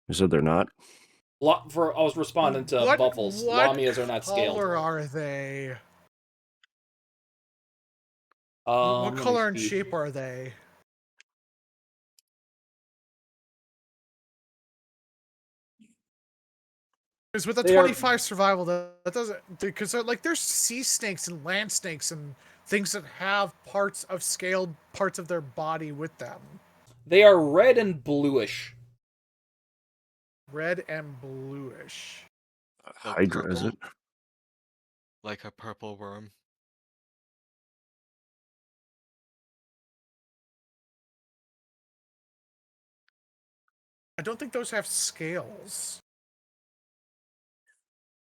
You said they're not. I was responding to What Buffles. Lamias are not scaled. color are they? Let What me color and see. shape are they? Because with the They are- 25 survival, that doesn't. Because like there's sea snakes and land snakes and things that have parts of scaled parts of their body with them. They are red and bluish. Red and bluish. So Hydra, is it? purple? Like a purple worm. I don't think those have scales.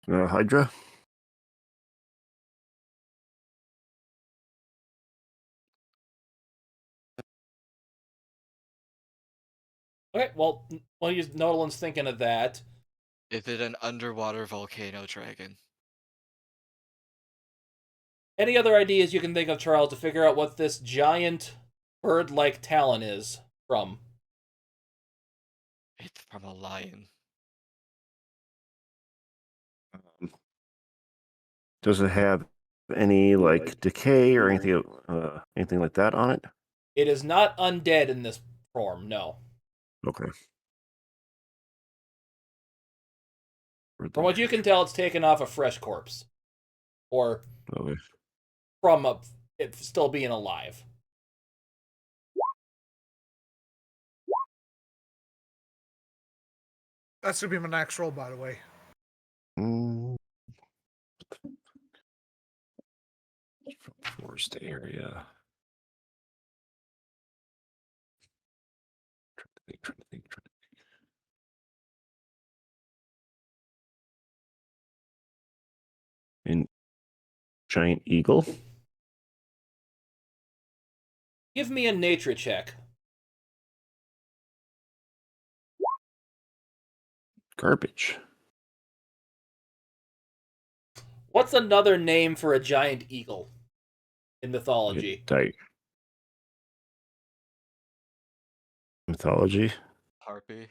Hydra? Okay, well, Nolan's thinking of that. Is it an underwater volcano dragon? Any other ideas you can think of, Charles, to figure out what this giant bird-like talon is from? It's from a lion. Does it have any like decay or anything like that on it? It is not undead in this form, no. Okay. From what you can tell, it's taken off a fresh corpse. Or Okay. from it still being alive. That's gonna be my next roll, by the way. Mm. From forest area. Trying to think. In giant eagle. Give me a nature check. Garbage. What's another name for a giant eagle in mythology? Mythology. Harpy?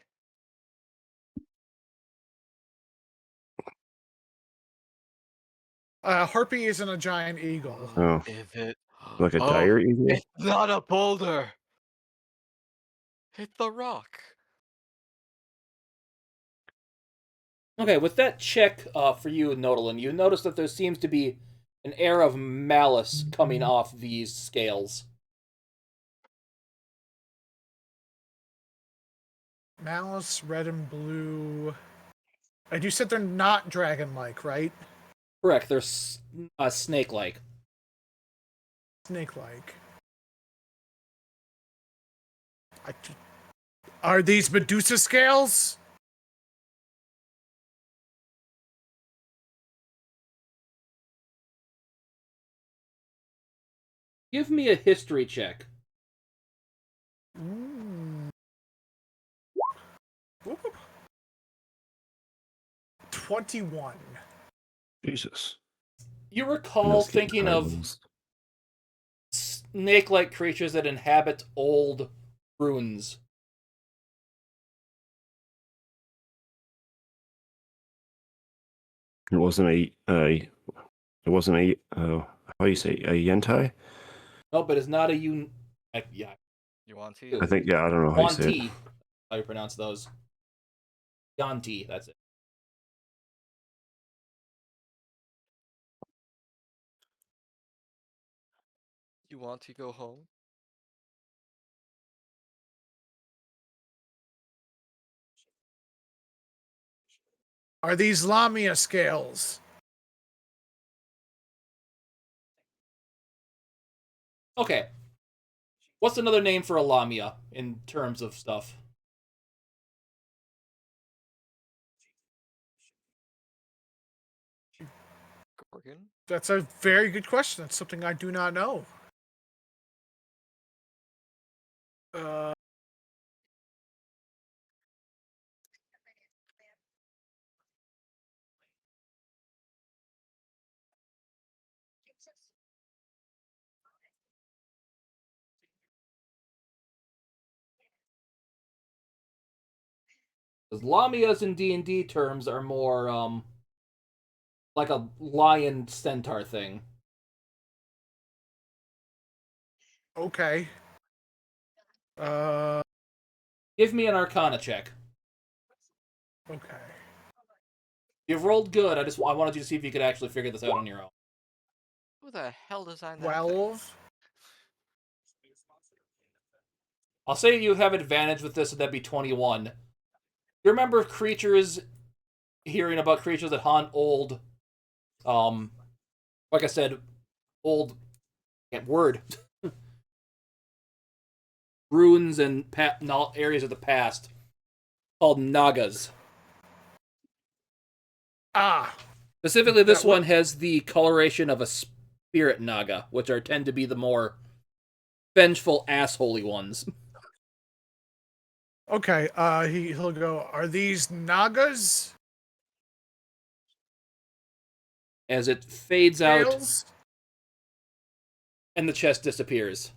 Harpy isn't a giant eagle. Oh, Is it? like a Oh, dire eagle? it's not a boulder! It's the rock. Okay, with that check for you, Nodalin, you notice that there seems to be an air of malice coming off these scales. Malice, red and blue. And you said they're not dragon-like, right? Correct, they're snake-like. Snake-like. Are these Medusa scales? Give me a history check. Ooh. Whoop, whoop. 21. Jesus. You recall Must get thinking high of rolls. snake-like creatures that inhabit old ruins. It wasn't how you say, a yentai? No, but it's not a yeah. You want to? I think, yeah, I don't know how you say it. Yuan-ti. How you pronounce those? Yuan-ti, that's it. You want to go home? Are these Lamia scales? Okay. What's another name for a lamia in terms of stuff? Gorgon? That's a very good question. That's something I do not know. Uh, Because Lamias in D&D terms are more like a lion centaur thing. Okay. Uh. Give me an Arcana check. Okay. You've rolled good. I wanted you to see if you could actually figure this out on your own. Who the hell designed that? 12. I'll say you have advantage with this, so that'd be 21. You remember creatures, hearing about creatures that haunt old, like I said, old, can't word, ruins and areas of the past called Nagas. Ah. Specifically, this That wa- one has the coloration of a spirit Naga, which tend to be the more vengeful, assholey ones. Okay. He'll go. Are these Nagas? As it fades out Tails? and the chest disappears.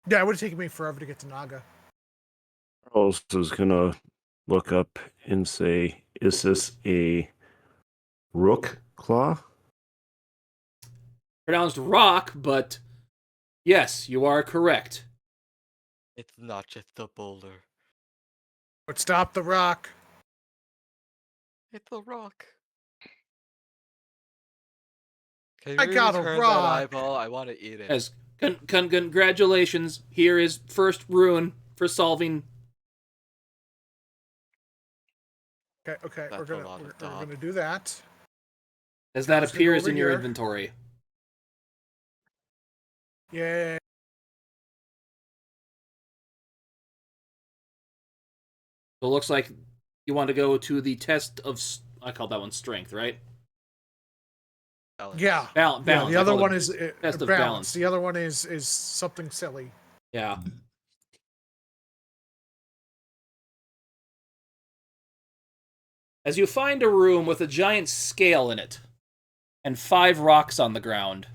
Yeah, it would have taken me forever to get to Naga. Charles is gonna look up and say, "Is this a rook claw?" Pronounced rock, but yes, you are correct. It's not just a boulder. But stop the rock. It's a rock. Can I we got a return that rock. eyeball? I want to eat it. As congratulations, here is first rune for solving. Okay. That's a lot of We're dot. gonna do that. As Now that let's go appears over in your here. inventory. Yeah. So it looks like you want to go to the test of, I call that one strength, right? Balance. Yeah. Balance. Yeah. The I other call it one is test of balance. balance. The other one is something silly. Yeah. As you find a room with a giant scale in it and 5 rocks on the ground,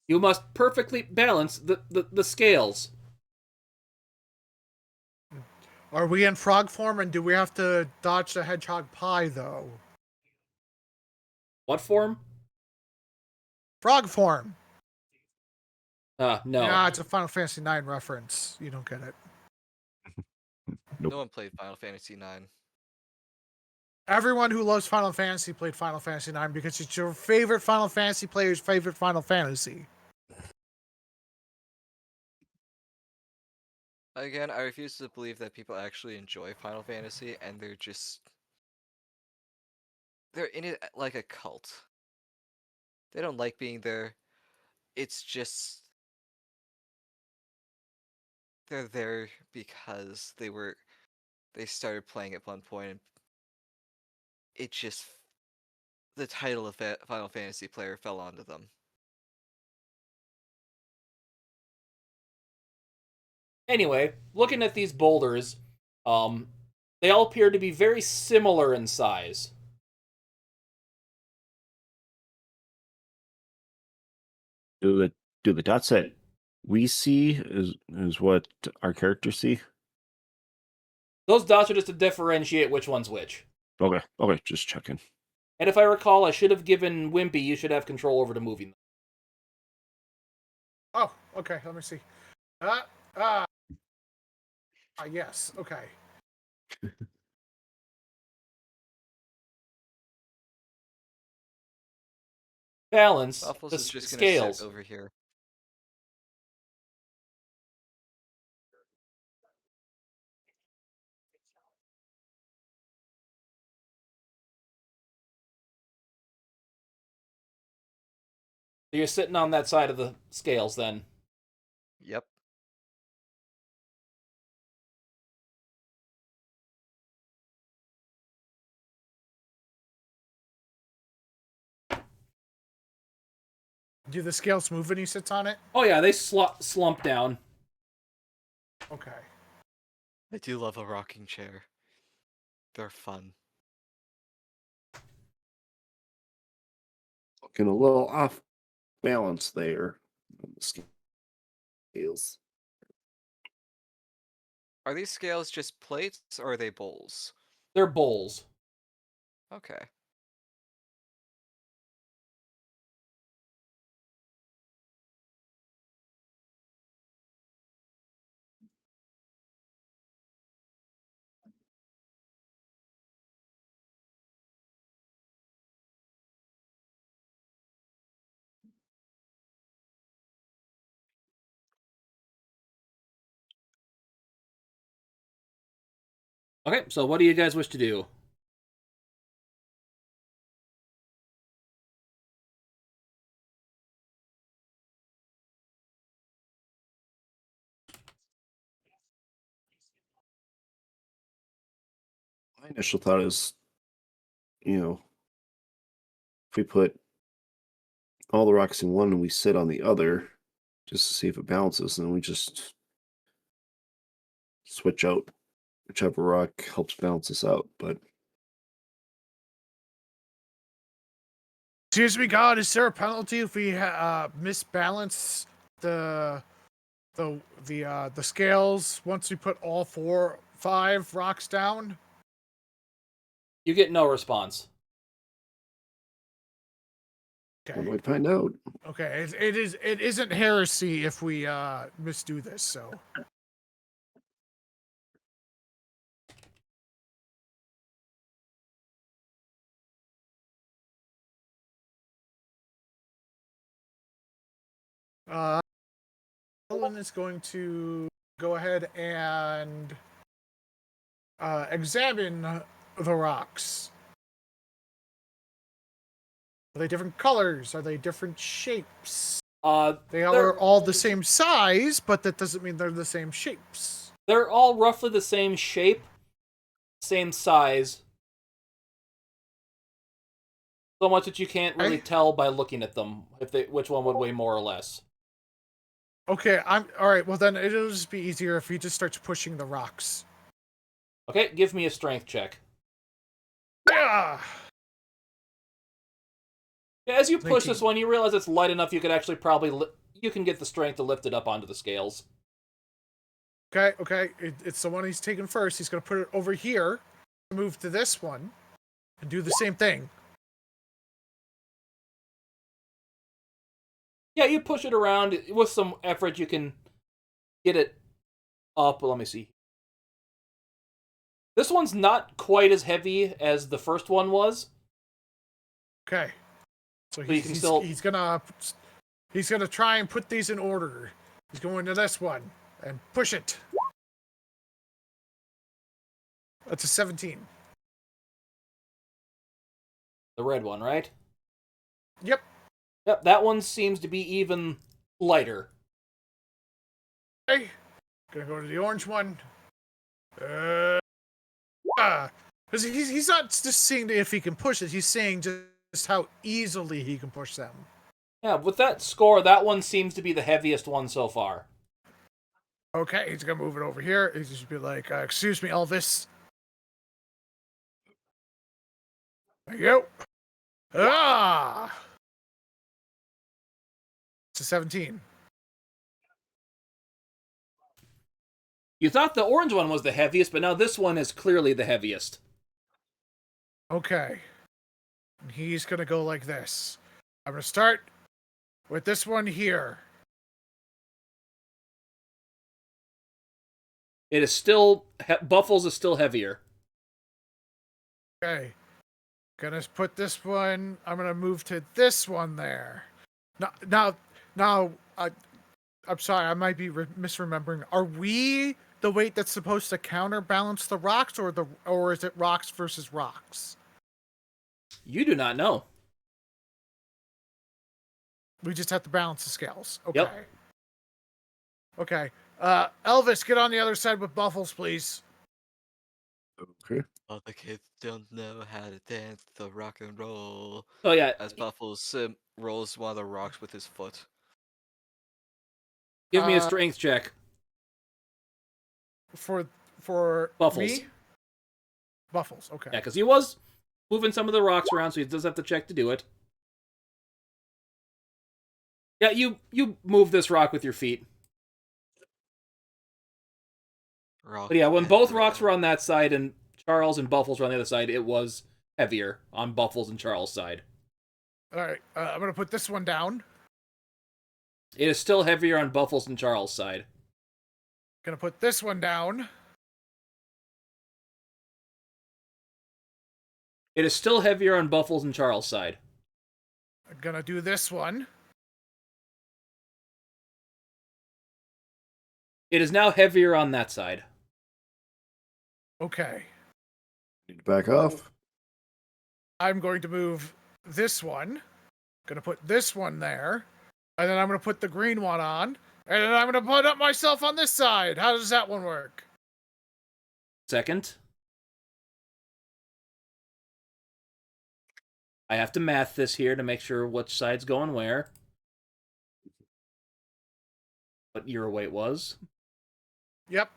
you must perfectly balance the scales. Are we in frog form, and do we have to dodge the hedgehog pie though? What form? Frog form. No. Yeah, it's a Final Fantasy IX reference. You don't get it. Nope. No one played Final Fantasy IX. Everyone who loves Final Fantasy played Final Fantasy IX because it's your favorite Final Fantasy player's favorite Final Fantasy. Again, I refuse to believe that people actually enjoy Final Fantasy and they're in it like a cult. They don't like being there. It's just they're there because they started playing at one point and it just the title of Final Fantasy player fell onto them. Anyway, looking at these boulders, they all appear to be very similar in size. Do the dots that we see is what our characters see? Those dots are just to differentiate which one's which. Okay, just checking. And if I recall, I should have given Wimpy, you should have control over the moving them. Oh, okay. Let me see. Yes. Okay. Balance Waffles the is just gonna scales. sit over here. So you're sitting on that side of the scales then. Yep. Do the scales move when he sits on it? Oh yeah, they slump down. Okay. I do love a rocking chair. They're fun. Looking a little off balance there on the scales. Are these scales just plates or are they bowls? They're bowls. Okay. Okay, so what do you guys wish to do? My initial thought is, if we put all the rocks in one and we sit on the other, just to see if it balances, and then we just switch out whichever rock helps balance us out. But Excuse me, God, is there a penalty if we misbalance the scales once we put all 5 rocks down? You get no response. we'll Okay. might find out. Okay. It isn't heresy if we misdo this. So. Ellen is going to go ahead and examine the rocks. Are they different colors? Are they different shapes? They are all the same size, but that doesn't mean they're the same shapes. They're all roughly the same shape, same size. So much that you can't really tell by looking at them which one would weigh more or less. Okay, all right. Well, then it'll just be easier if he just starts pushing the rocks. Okay, give me a strength check. Yeah. As you push 19. this one, you realize it's light enough you could actually you can get the strength to lift it up onto the scales. Okay. It's the one he's taking first. He's gonna put it over here, move to this one, and do the same thing. Yeah, you push it around. With some effort, you can get it up. Let me see. This one's not quite as heavy as the first one was. Okay. So you can still... he's gonna try and put these in order. He's going to this one and push it. That's a 17. The red one, right? Yep. Yep, that one seems to be even lighter. Okay. Gonna go to the orange one. Because he's not just seeing if he can push it, he's saying just how easily he can push them. Yeah, with that score, that one seems to be the heaviest one so far. Okay, he's gonna move it over here. He's just be like, excuse me, Elvis. There you go. It's a 17. You thought the orange one was the heaviest, but now this one is clearly the heaviest. Okay. He's gonna go like this. I'm gonna start with this one here. It is still... Buffles is still heavier. Okay. Gonna put this one. I'm gonna move to this one there. Now. I'm sorry. I might be misremembering. Are we the weight that's supposed to counterbalance the rocks, or is it rocks versus rocks? You do not know. We just have to balance the scales. Okay. Yep. Okay. Elvis, get on the other side with Buffles, please. Okay. All the kids don't know how to dance the rock and roll. Oh yeah. As Buffles rolls one of the rocks with his foot. Give me a strength check. For Buffles. me? Buffles, okay. Yeah, because he was moving some of the rocks around, so he does have to check to do it. Yeah, you move this rock with your feet. Rock But yeah, when both rocks aggro. were on that side and Charles and Buffles were on the other side, it was heavier on Buffles and Charles' side. All right, I'm gonna put this one down. It is still heavier on Buffles and Charles' side. Gonna put this one down. It is still heavier on Buffles and Charles' side. I'm gonna do this one. It is now heavier on that side. Okay. Need to back off. I'm going to move this one. Gonna put this one there. And then I'm gonna put the green one on. And then I'm gonna put up myself on this side. How does that one work? Second. I have to math this here to make sure which side's going where. What your weight was. Yep.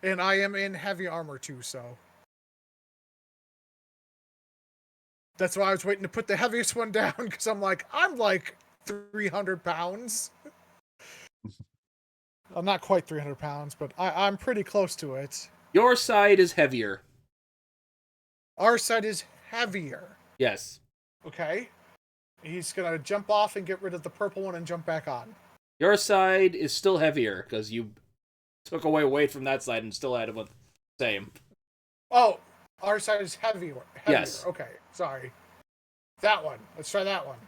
And I am in heavy armor too, so. That's why I was waiting to put the heaviest one down, because I'm like 300 pounds. I'm not quite 300 pounds, but I'm pretty close to it. Your side is heavier. Our side is heavier. Yes. Okay. He's gonna jump off and get rid of the purple one and jump back on. Your side is still heavier because you took away weight from that side and still had it with the same. Oh, our side is heavier. Yes. Okay, sorry. That one. Let's try that one.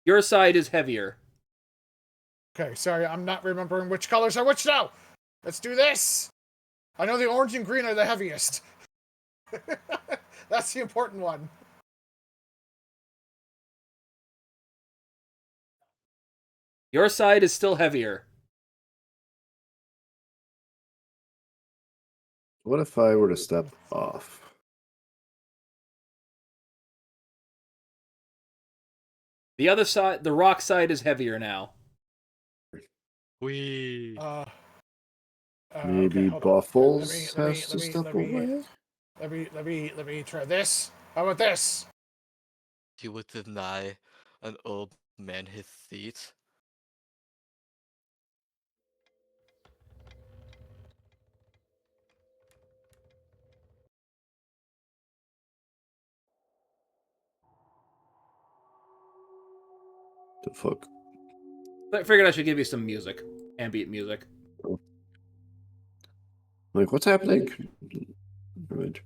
Your side is heavier. Okay, sorry, I'm not remembering which colors are which now. Let's do this. I know the orange and green are the heaviest. That's the important one. Your side is still heavier. What if I were to step off? The other side, the rock side, is heavier now. Wee. Maybe okay, hold on. Buffles has to step away? Let me try this. How about this? You would deny an old man his seat? The fuck? I figured I should give you some music, ambient music. Like, what's happening? Right.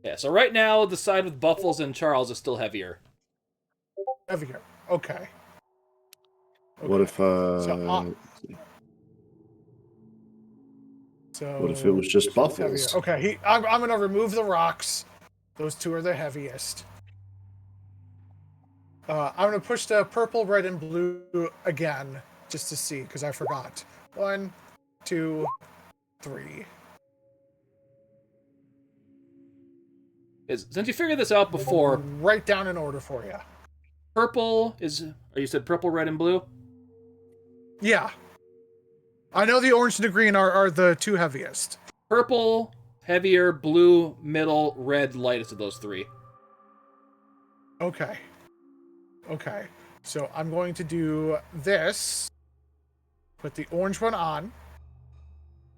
Yeah, so right now, the side with Buffles and Charles is still heavier. Heavier. Okay. What if So what if it was just this one's Buffles? heavier. Okay, I'm gonna remove the rocks. Those two are the heaviest. I'm gonna push the purple, red, and blue again, just to see, because I forgot. 1, 2, 3. Since you figured this out before, Right down in order for you. purple is... Or you said purple, red, and blue? Yeah. I know the orange and the green are the two heaviest. Purple, heavier, blue, middle, red, lightest of those three. Okay. Okay. So I'm going to do this. Put the orange one on.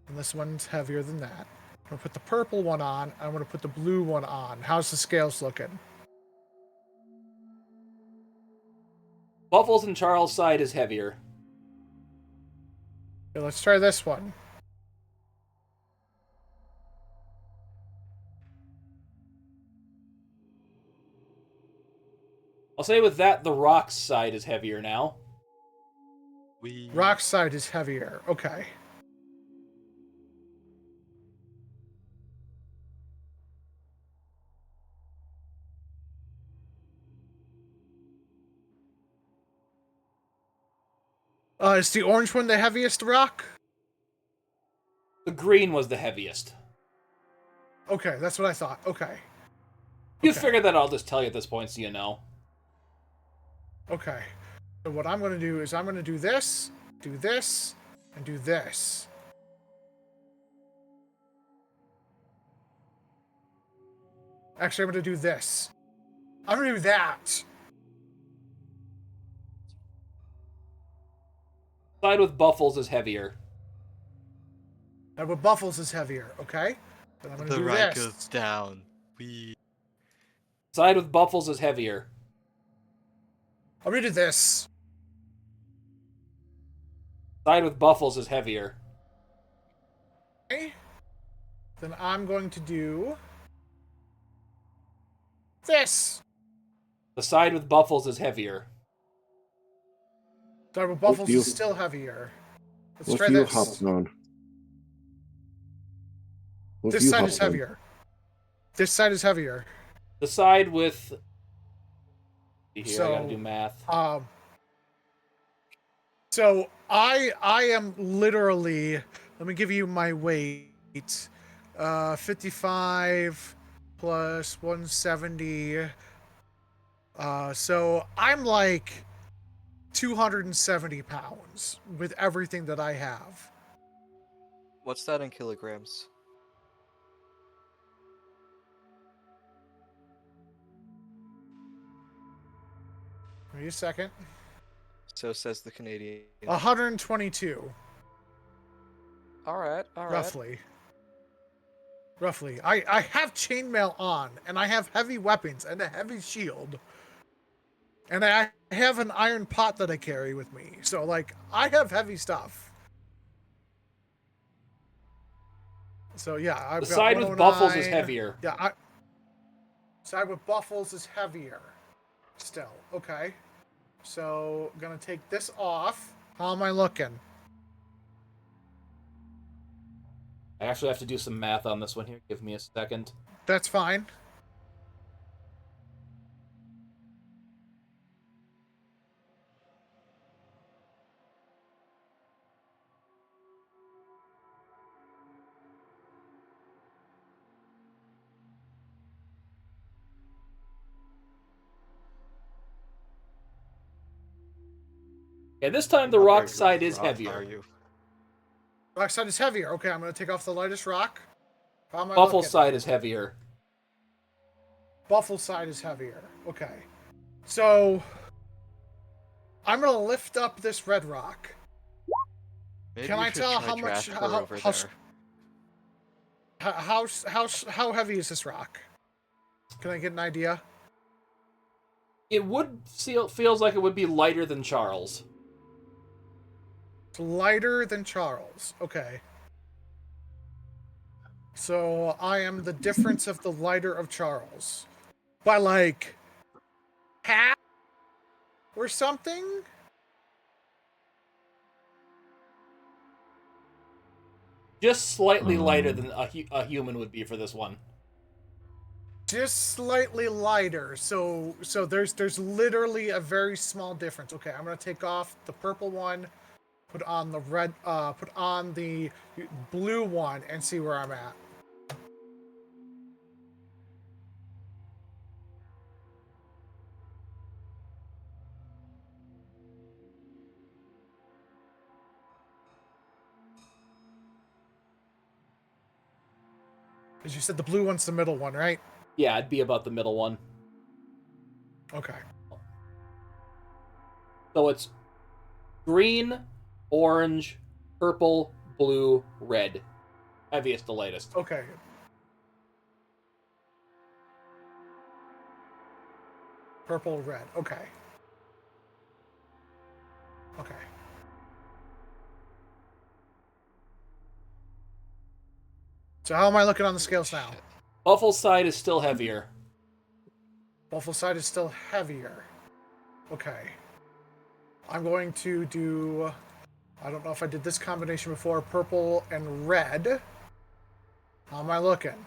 And this one's heavier than that. I'm going to put the purple one on. I'm going to put the blue one on. How's the scales looking? Buffles and Charles' side is heavier. Okay, let's try this one. I'll say with that, the rock's side is heavier now. Wee. Rock side is heavier. Okay. Is the orange one the heaviest rock? The green was the heaviest. Okay, that's what I thought. Okay. You Okay. figured that I'll just tell you at this point so you know. Okay. So what I'm going to do is I'm going to do this, and do this. Actually, I'm going to do this. I'm going to do that. Side with Buffles is heavier. And with Buffles is heavier. Okay. Then I'm gonna The do right this. goes down. We. Side with Buffles is heavier. I'm gonna do this. Side with Buffles is heavier. Okay. Then I'm going to do this. The side with Buffles is heavier. Side with What Buffles view? is still heavier. Let's What try view this. hopping on? What This view side is hopping on? heavier. This side is heavier. The side with... Here, I gotta So, do math. So I am literally, let me give you my weight. 55 plus 170. So I'm like 270 pounds with everything that I have. What's that in kilograms? Give me a second. So says the Canadian. 122, All right. roughly. Roughly. I have chainmail on, and I have heavy weapons and a heavy shield. And I have an iron pot that I carry with me. So, like, I have heavy stuff. So, yeah, I've The got side with Buffles is 109. heavier. Yeah, side with Buffles is heavier. Still. Okay. So, I'm going to take this off. How am I looking? I actually have to do some math on this one here. Give me a second. That's fine. Okay, this time the How rock very side is rock heavier. Are you? Rock side is heavier. Okay, I'm going to take off the lightest rock. How am I Buffle looking? side is heavier. Buffalo side is heavier. Okay. So, I'm going to lift up this red rock. Maybe Can you I should tell try how much Jasper over there. how heavy is this rock? Can I get an idea? It would feels like it would be lighter than Charles. It's lighter than Charles. Okay. So I am the difference of the lighter of Charles. By like half or something? Just slightly lighter than a human would be for this one. Just slightly lighter. So there's literally a very small difference. Okay, I'm gonna take off the purple one, put on the red, put on the blue one, and see where I'm at. As you said, the blue one's the middle one, right? Yeah, it'd be about the middle one. Okay. So it's green, orange, purple, blue, red. Heaviest to lightest. Okay. Purple, red. Okay. Okay. So how am I looking on the scales now? Buffle's side is still heavier. Buffalo side is still heavier. Okay. I'm going to do... I don't know if I did this combination before. Purple and red. How am I looking?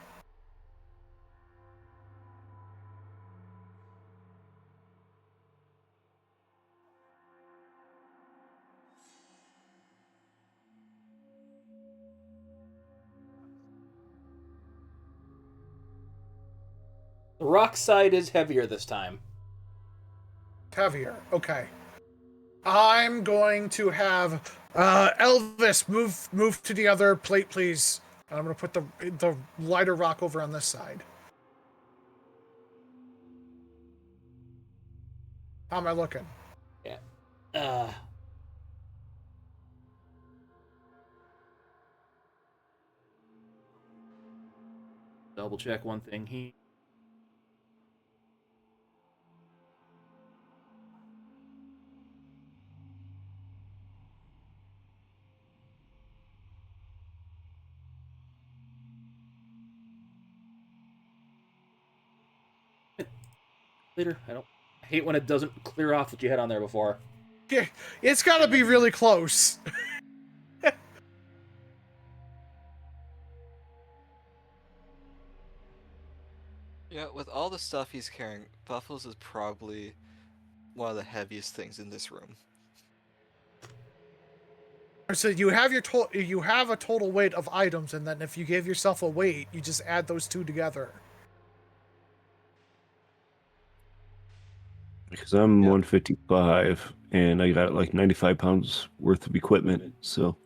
The rock side is heavier this time. Heavier. Okay. I'm going to have Elvis move to the other plate, please. And I'm going to put the lighter rock over on this side. How am I looking? Yeah. Double check one thing. Later. I hate when it doesn't clear off what you had on there before. Yeah, it's got to be really close. Yeah, with all the stuff he's carrying, Buffalo's is probably one of the heaviest things in this room. So you have you have a total weight of items, and then if you give yourself a weight, you just add those two together. Because I'm Yeah. 155 and I got like 95 pounds worth of equipment. So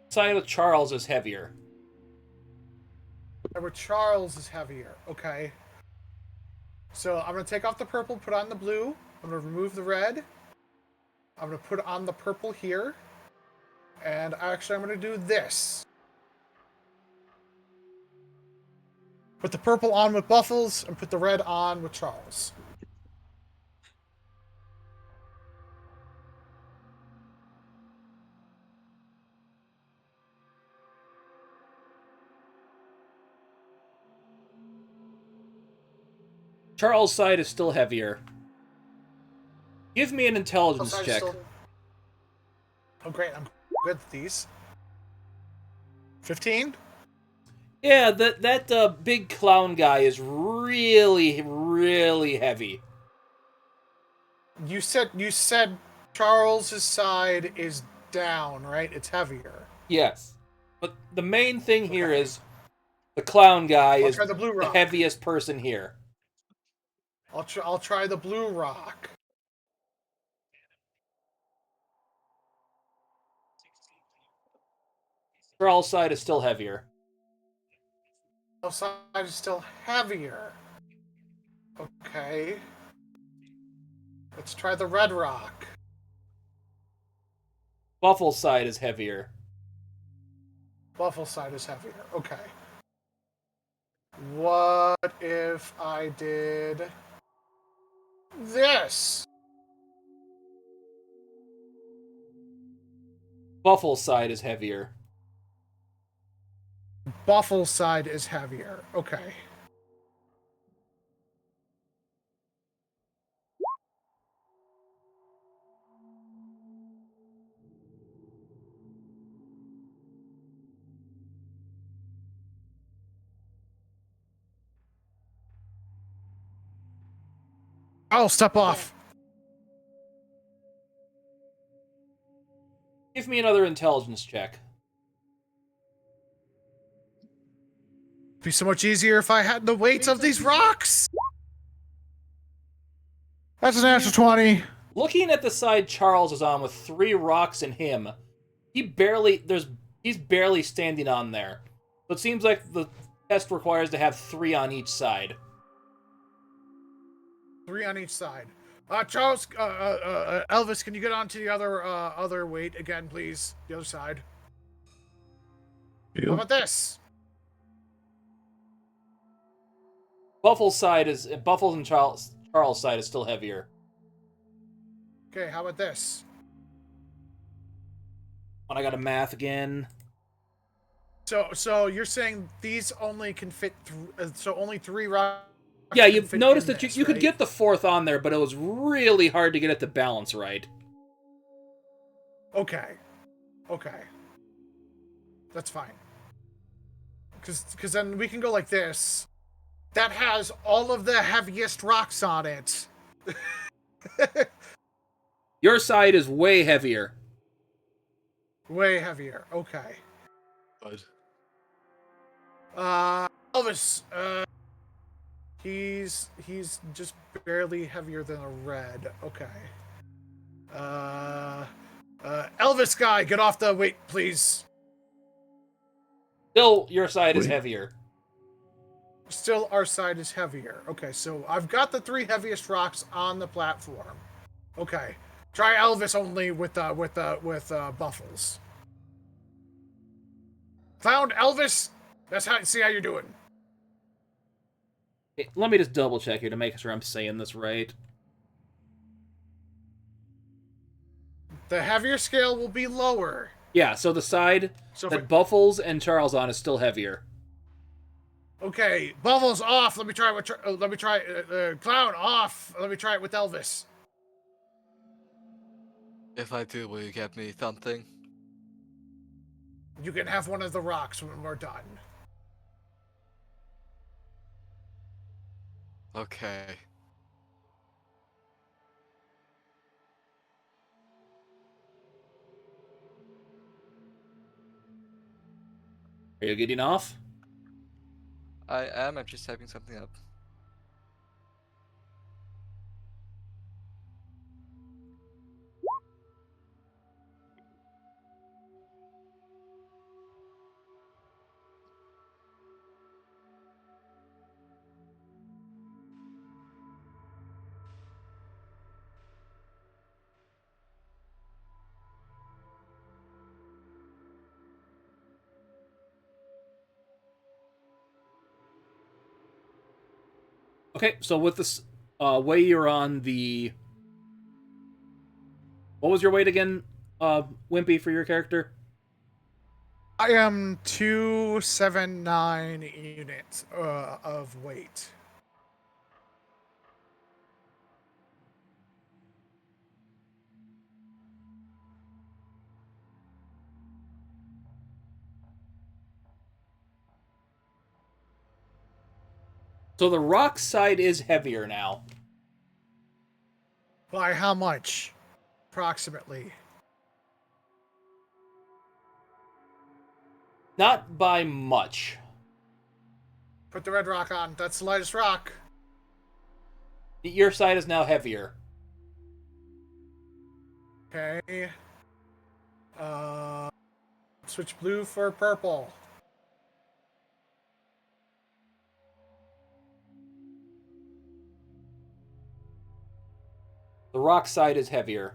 Side of Charles is heavier. Where Charles is heavier. Okay. So I'm gonna take off the purple, put on the blue. I'm gonna remove the red. I'm gonna put on the purple here. And actually, I'm gonna do this. Put the purple on with Buffles and put the red on with Charles. Charles' side is still heavier. Give me an intelligence Outside check. still- Oh, great. I'm good at these. 15? Yeah, that big clown guy is really, really heavy. You said Charles's side is down, right? It's heavier. Yes. But the main thing here Okay. is the clown guy I'll is try the blue the rock. heaviest person here. I'll try the blue rock. Charles' side is still heavier. Outside is still heavier. Okay. Let's try the red rock. Buffalo's side is heavier. Buffalo side is heavier. Okay. What if I did this? Buffalo's side is heavier. Buffalo side is heavier. Okay. Oh, step off. Give me another intelligence check. It'd be so much easier if I had the weights of these rocks. That's a natural 20. Looking at the side Charles is on with 3 rocks in him, he's barely standing on there. So it seems like the test requires to have 3 on each side. 3 on each side. Charles, Elvis, can you get onto the other weight again, please? The other side. How about this? Buffalo's and Charles' side is still heavier. Okay, how about this? When I got a math again. So you're saying these only can fit so only 3 rocks? Yeah, can you've fit noticed in that this, you could right? get the 4th on there, but it was really hard to get it to balance right. Okay. That's fine. Because then we can go like this. That has all of the heaviest rocks on it. Your side is way heavier. Way heavier. Okay. Bud. Elvis. He's just barely heavier than a red. Okay. Elvis guy, get off the weight, please. Still, your side is Wait. heavier. Still, our side is heavier. Okay, so I've got the 3 heaviest rocks on the platform. Okay, try Elvis only with Buffles. Found Elvis. See how you're doing. Hey, let me just double check here to make sure I'm saying this right. The heavier scale will be lower. Yeah, so the side So that Buffles and Charles on is still heavier. Okay, Bubbles off. Let me try Clown off. Let me try it with Elvis. If I do, will you get me something? You can have one of the rocks when we're done. Okay. Are you getting off? I am. I'm just typing something up. Okay, so with this way you're on the... What was your weight again, Wimpy, for your character? I am 279 units of weight. So the rock side is heavier now. By how much? Approximately. Not by much. Put the red rock on. That's the lightest rock. Your side is now heavier. Okay. Switch blue for purple. The rock side is heavier.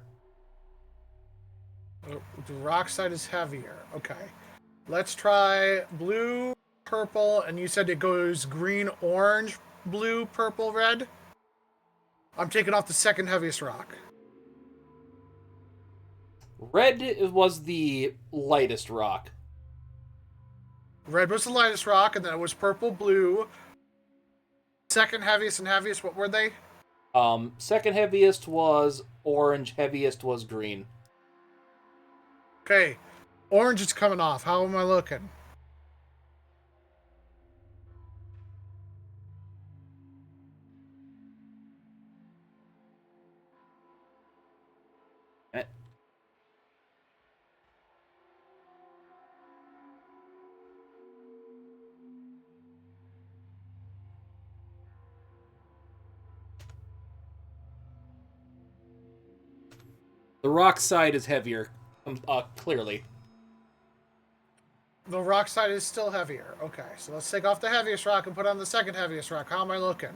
The rock side is heavier. Okay. Let's try blue, purple, and you said it goes green, orange, blue, purple, red? I'm taking off the second heaviest rock. Red was the lightest rock. Red was the lightest rock, and then it was purple, blue. Second heaviest and heaviest, what were they? Second heaviest was orange, heaviest was green. Okay. Orange is coming off. How am I looking? Eh. The rock side is heavier, clearly. The rock side is still heavier. Okay, so let's take off the heaviest rock and put on the second heaviest rock. How am I looking?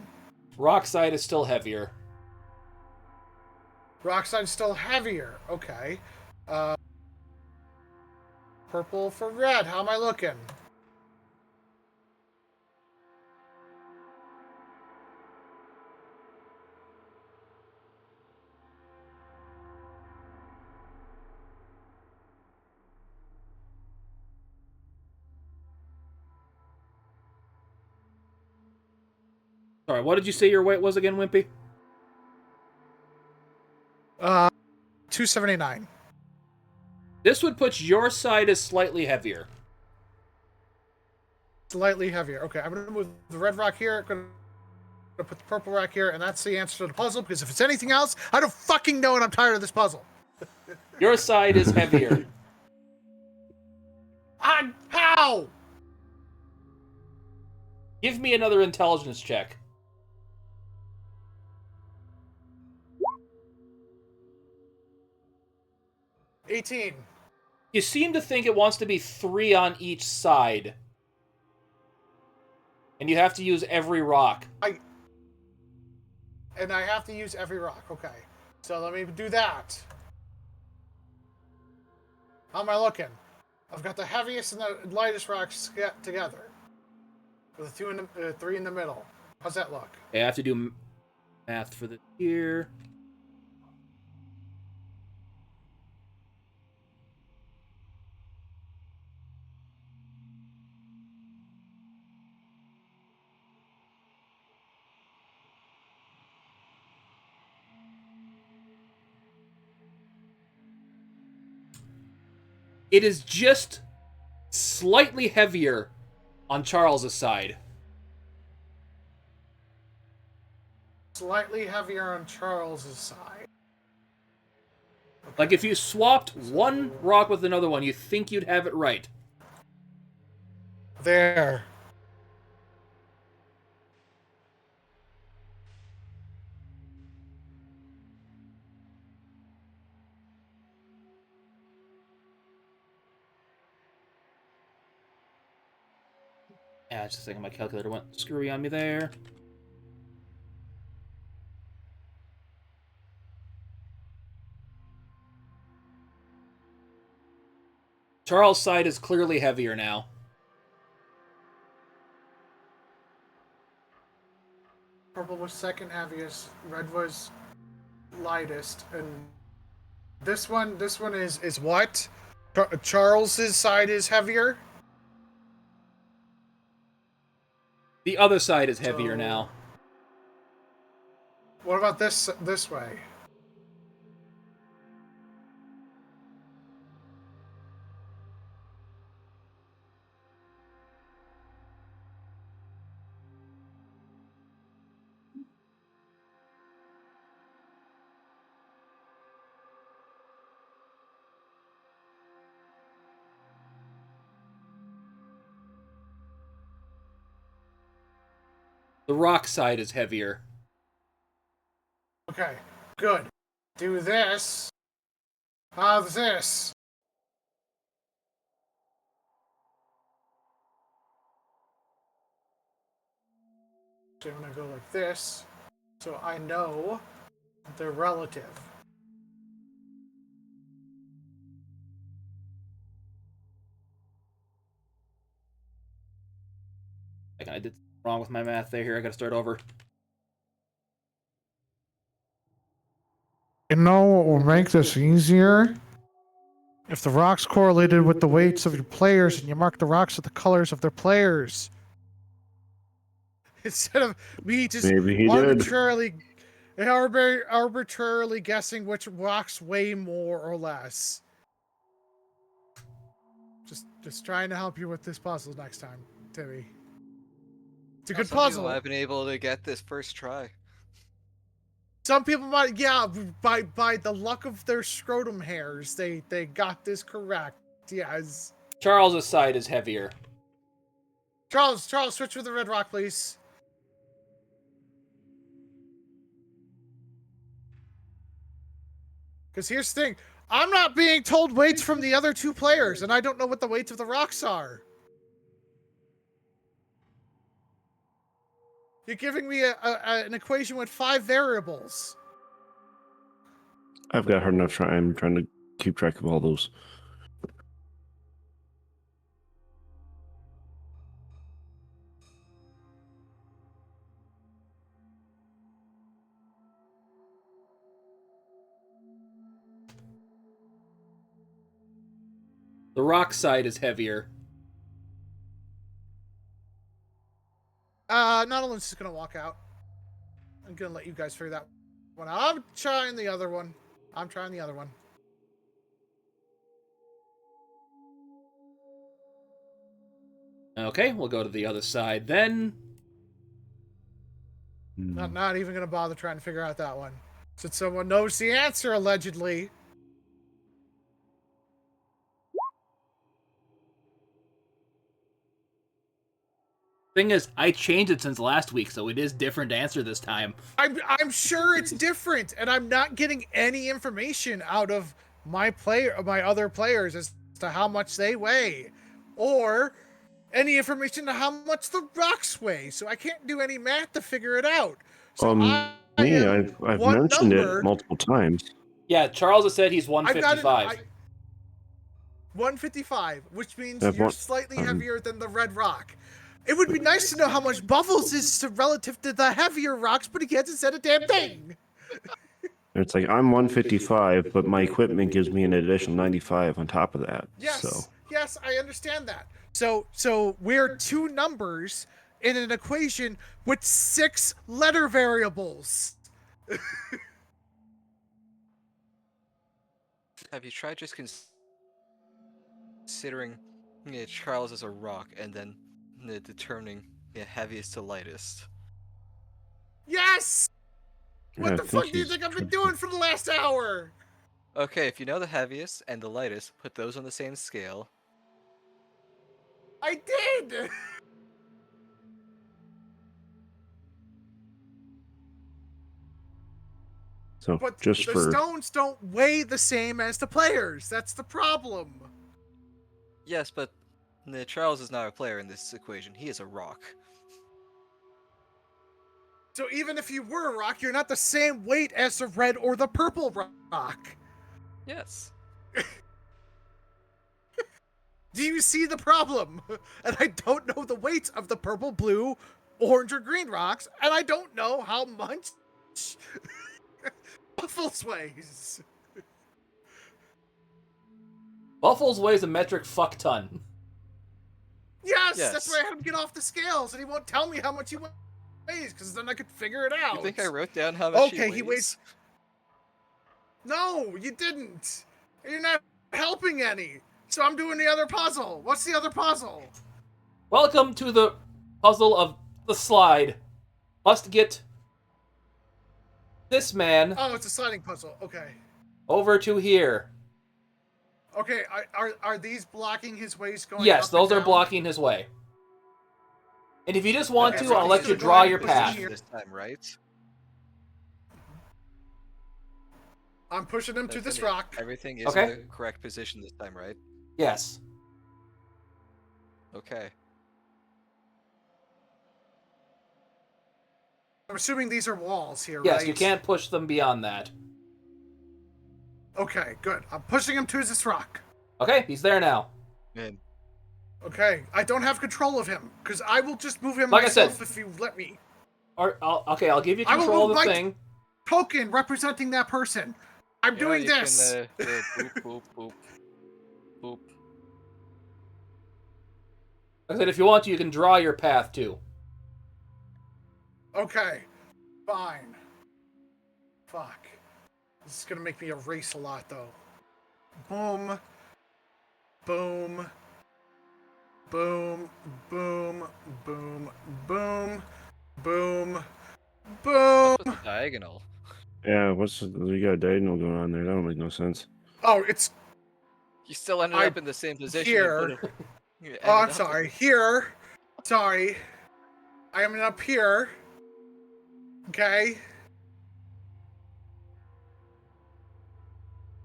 Rock side is still heavier. Rock side is still heavier. Okay. Purple for red. How am I looking? Sorry, what did you say your weight was again, Wimpy? 279. This would put your side as slightly heavier. Slightly heavier. Okay, I'm going to move the red rock here. I'm going to put the purple rock here, and that's the answer to the puzzle, because if it's anything else, I don't fucking know, and I'm tired of this puzzle. Your side is heavier. How? Give me another intelligence check. $18. You seem to think it wants to be 3 on each side. And you have to use every rock. And I have to use every rock. Okay. So let me do that. How am I looking? I've got the heaviest and the lightest rocks together. With the three in the middle. How's that look? Okay, I have to do math for this here. It is just slightly heavier on Charles's side. Slightly heavier on Charles's side. Like if you swapped one rock with another one, you think you'd have it right. There. Yeah, just a second, my calculator went screwy on me there. Charles' side is clearly heavier now. Purple was second heaviest. Red was lightest. And this one is what? Charles's side is heavier? The other side is heavier So- now. What about this way? The rock side is heavier. Okay, good. Do this. How's this? So I'm gonna go like this, so I know they're relative. I did wrong with my math there. Here, I gotta start over. You know what will make this easier? If the rocks correlated with the weights of your players and you mark the rocks with the colors of their players. Instead of me just Maybe he did. arbitrarily guessing which rocks weigh more or less. Just trying to help you with this puzzle next time, Timmy. It's a good Some people puzzle. I've been able to get this first try. Some people might, yeah, by the luck of their scrotum hairs, they got this correct. Yes. Charles' side is heavier. Charles, switch with the red rock, please. Because here's the thing. I'm not being told weights from the other two players, and I don't know what the weights of the rocks are. You're giving me an equation with 5 variables. I've got hard enough time. I'm trying to keep track of all those. The rock side is heavier. Nolan's just gonna walk out. I'm gonna let you guys figure that one out. I'm trying the other one. Okay, we'll go to the other side then. Not even gonna bother trying to figure out that one. Since someone knows the answer, allegedly. Thing is, I changed it since last week, so it is different answer this time. I'm sure it's different, and I'm not getting any information out of my other players as to how much they weigh, or any information to how much the rocks weigh. So I can't do any math to figure it out. So I've one mentioned number- it multiple times. Yeah, Charles has said he's I've got 155. 155, which means I've you're won- slightly heavier than the red rock. It would be nice to know how much Bubbles is relative to the heavier rocks, but he hasn't said a damn thing. It's like I'm 155, but my equipment gives me an additional 95 on top of that. Yes, So yes, I understand that. So we're two numbers in an equation with 6 letter variables. Have you tried just considering Charles as a rock and then determining heaviest to lightest? Yes! What I the think fuck do you he's think I've been trying to- doing for the last hour? Okay, if you know the heaviest and the lightest, put those on the same scale. I did! So But just the for stones don't weigh the same as the players. That's the problem. Yes, but Charles is not a player in this equation. He is a rock. So even if you were a rock, you're not the same weight as the red or the purple rock. Yes. Do you see the problem? And I don't know the weights of the purple, blue, orange, or green rocks, and I don't know how much Buffles weighs. Buffles weighs a metric fuck ton. Yes, Yes. that's why I had him get off the scales, and he won't tell me how much he weighs, because then I could figure it out. You think I wrote down how much Okay, he he weighs. No, you didn't. You're not helping any. So I'm doing the other puzzle. What's the other puzzle? Welcome to the puzzle of the slide. Must get this man Oh, it's a sliding puzzle. Okay. over to here. Okay, are these blocking his ways going Yes, up and those are down? blocking his way. And if you just want Okay, to, so I'll he's let gonna you go draw ahead your and push path. here. this time, right? I'm pushing him to That's this it. rock. Everything is Okay. in the correct position this time, right? Yes. Okay. I'm assuming these are walls here, Yes, right? you can't push them beyond that. Okay, good. I'm pushing him to this rock. Okay, he's there now. Man, Okay, I don't have control of him, because I will just move him Like I myself said- if you let me. I'll give you I will control of move the my- thing. Token representing that person. I'm doing you this. Can, boop, boop, boop, boop. Like I said, if you want to, you can draw your path too. Okay, fine. Fuck. This is gonna make me erase a lot, though. Boom. Boom. Boom. Boom. Boom. Boom. Boom. Boom. What's with the diagonal? yeah, you got a diagonal going on there? That don't make no sense. Oh, it's. You still ended I- up in the same position. here. You Oh, I'm ended up sorry. Here. Sorry. I am up here. Okay.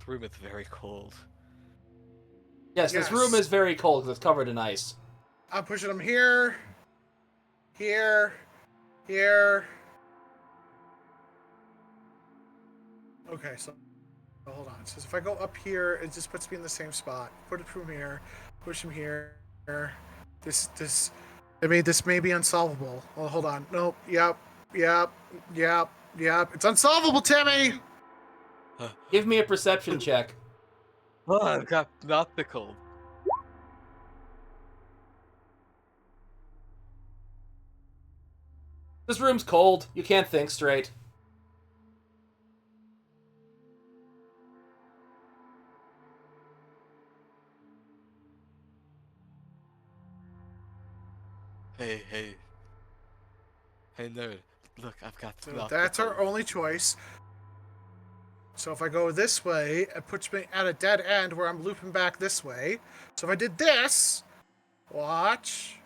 The room is very cold. Yes, this room Yes. is very cold because it's covered in ice. I'm pushing him here. Here. Here. Okay, so hold on. So if I go up here, it just puts me in the same spot. Put it from here. Push him here. This. I mean, this may be unsolvable. Oh, hold on. Nope. Yep. It's unsolvable, Timmy. Give me a perception check. Oh, I've got not the cold. This room's cold. You can't think straight. Hey, nerd. Look, I've got So not that's the our cold. only choice. So if I go this way, it puts me at a dead end where I'm looping back this way. So if I did this, watch,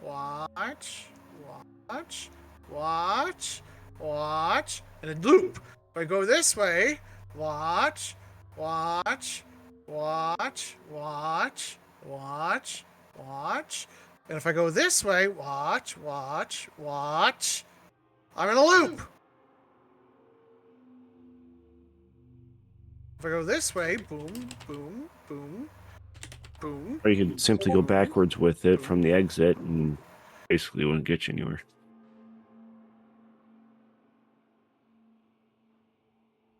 and then loop. If I go this way, watch, and if I go this way, watch, I'm in a loop. If I go this way, boom. Boom. Or you could simply go backwards with it from the exit and basically it wouldn't get you anywhere.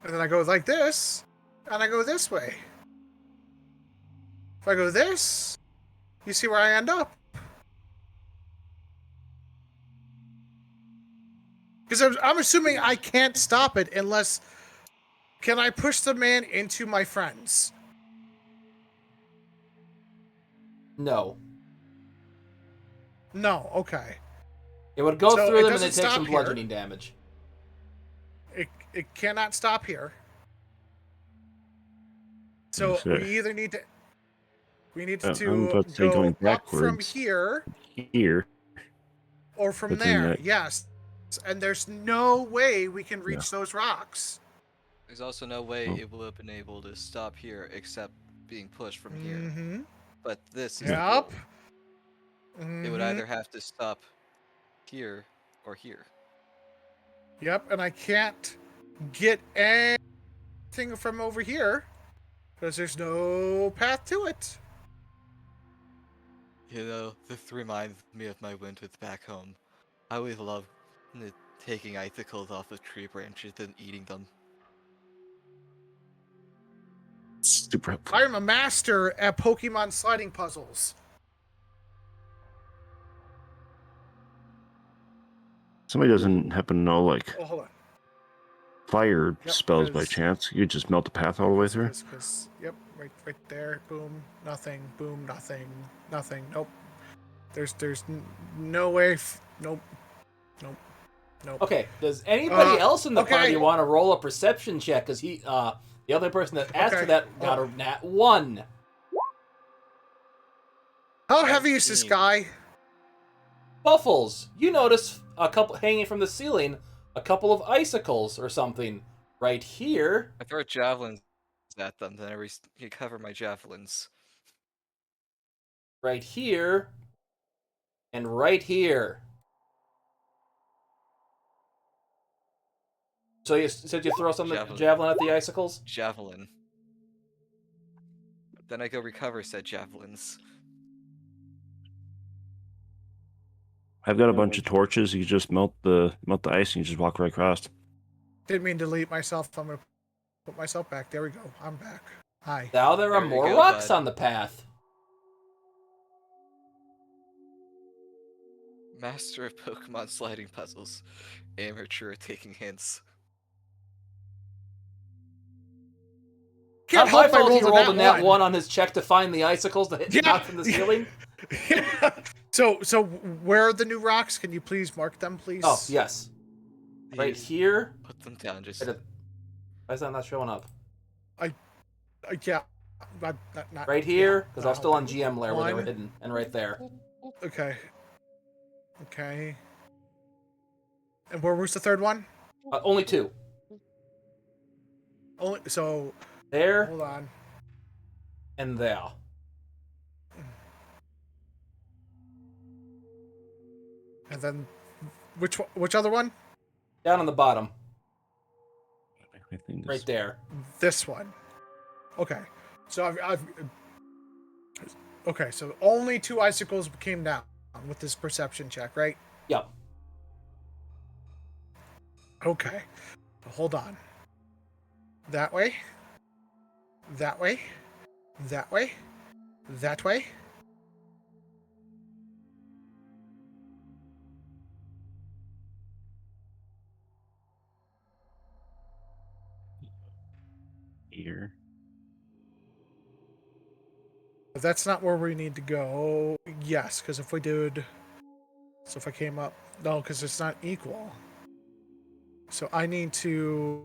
And then I go like this, and I go this way. If I go this, you see where I end up. Because I'm assuming I can't stop it unless... Can I push the man into my friends? No. No, okay. It would go So through it them and they doesn't take stop some here. bludgeoning damage. It cannot stop here. So Yes, sir. we either need to... We need I'm to about to say go going up from backwards. here Here, or from but then there. that, Yes. And there's no way we can reach No. those rocks. There's also no way Oh. it will have been able to stop here except being pushed from here. Mm-hmm. But this is the Yep. goal. Mm-hmm. It would either have to stop here or here. Yep, and I can't get anything from over here because there's no path to it. You know, this reminds me of my winters back home. I always loved taking icicles off of tree branches and eating them. super helpful. I'm a master at Pokemon sliding puzzles. Somebody doesn't happen to know like Oh, hold on. fire Yep, spells by 'cause- chance. You just melt the path all the way through. Yep, right there. Boom, nothing. Boom, nothing. Nothing. Nope. There's no way. Nope. Nope. Nope. Okay, does anybody else in the okay. party want to roll a perception check? Because the other person that asked for Okay. that got a nat 1. How heavy is this 19. guy? Buffles, you notice a couple hanging from the ceiling, a couple of icicles or something right here. I throw javelins at them, then I recover my javelins. Right here, and right here. So you said you throw some javelin at the icicles? Javelin. Then I go recover said javelins. I've got a bunch of torches. You just melt the ice and you just walk right across. Didn't mean to delete myself. I'm gonna put myself back. There we go. I'm back. Hi. Now there are There you more go, rocks bud. on the path. Master of Pokemon sliding puzzles. Amateur at taking hints. Can't Not my help I fault he rolled rolled a a nat 1 on his check to find the icicles to hit Yeah. knock from the ceiling. So where are the new rocks? Can you please mark them, please? Oh, yes. Right These- here. Put them down, just... Why is that not showing up? Yeah. Not, Right here, because yeah, I was still on not GM layer where they were one. hidden. And right there. Okay. Okay. And where was the third one? Only 2. Only so. There Hold on. and there. And then, which other one? Down on the bottom. I think Right there. This one. Okay. So I've okay. So only 2 icicles came down with this perception check, right? Yep. Okay. Hold on. That way. That way. That way. That way. here. But that's not where we need to go. Yes, because if we did... So if I came up... No, because it's not equal. So I need to...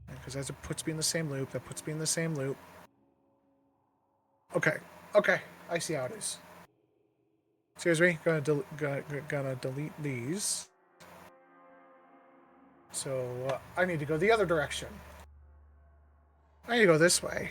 Because as it puts me in the same loop, that puts me in the same loop. Okay. Okay. I see how it is. Excuse me. Gonna delete these. So I need to go the other direction. I need to go this way.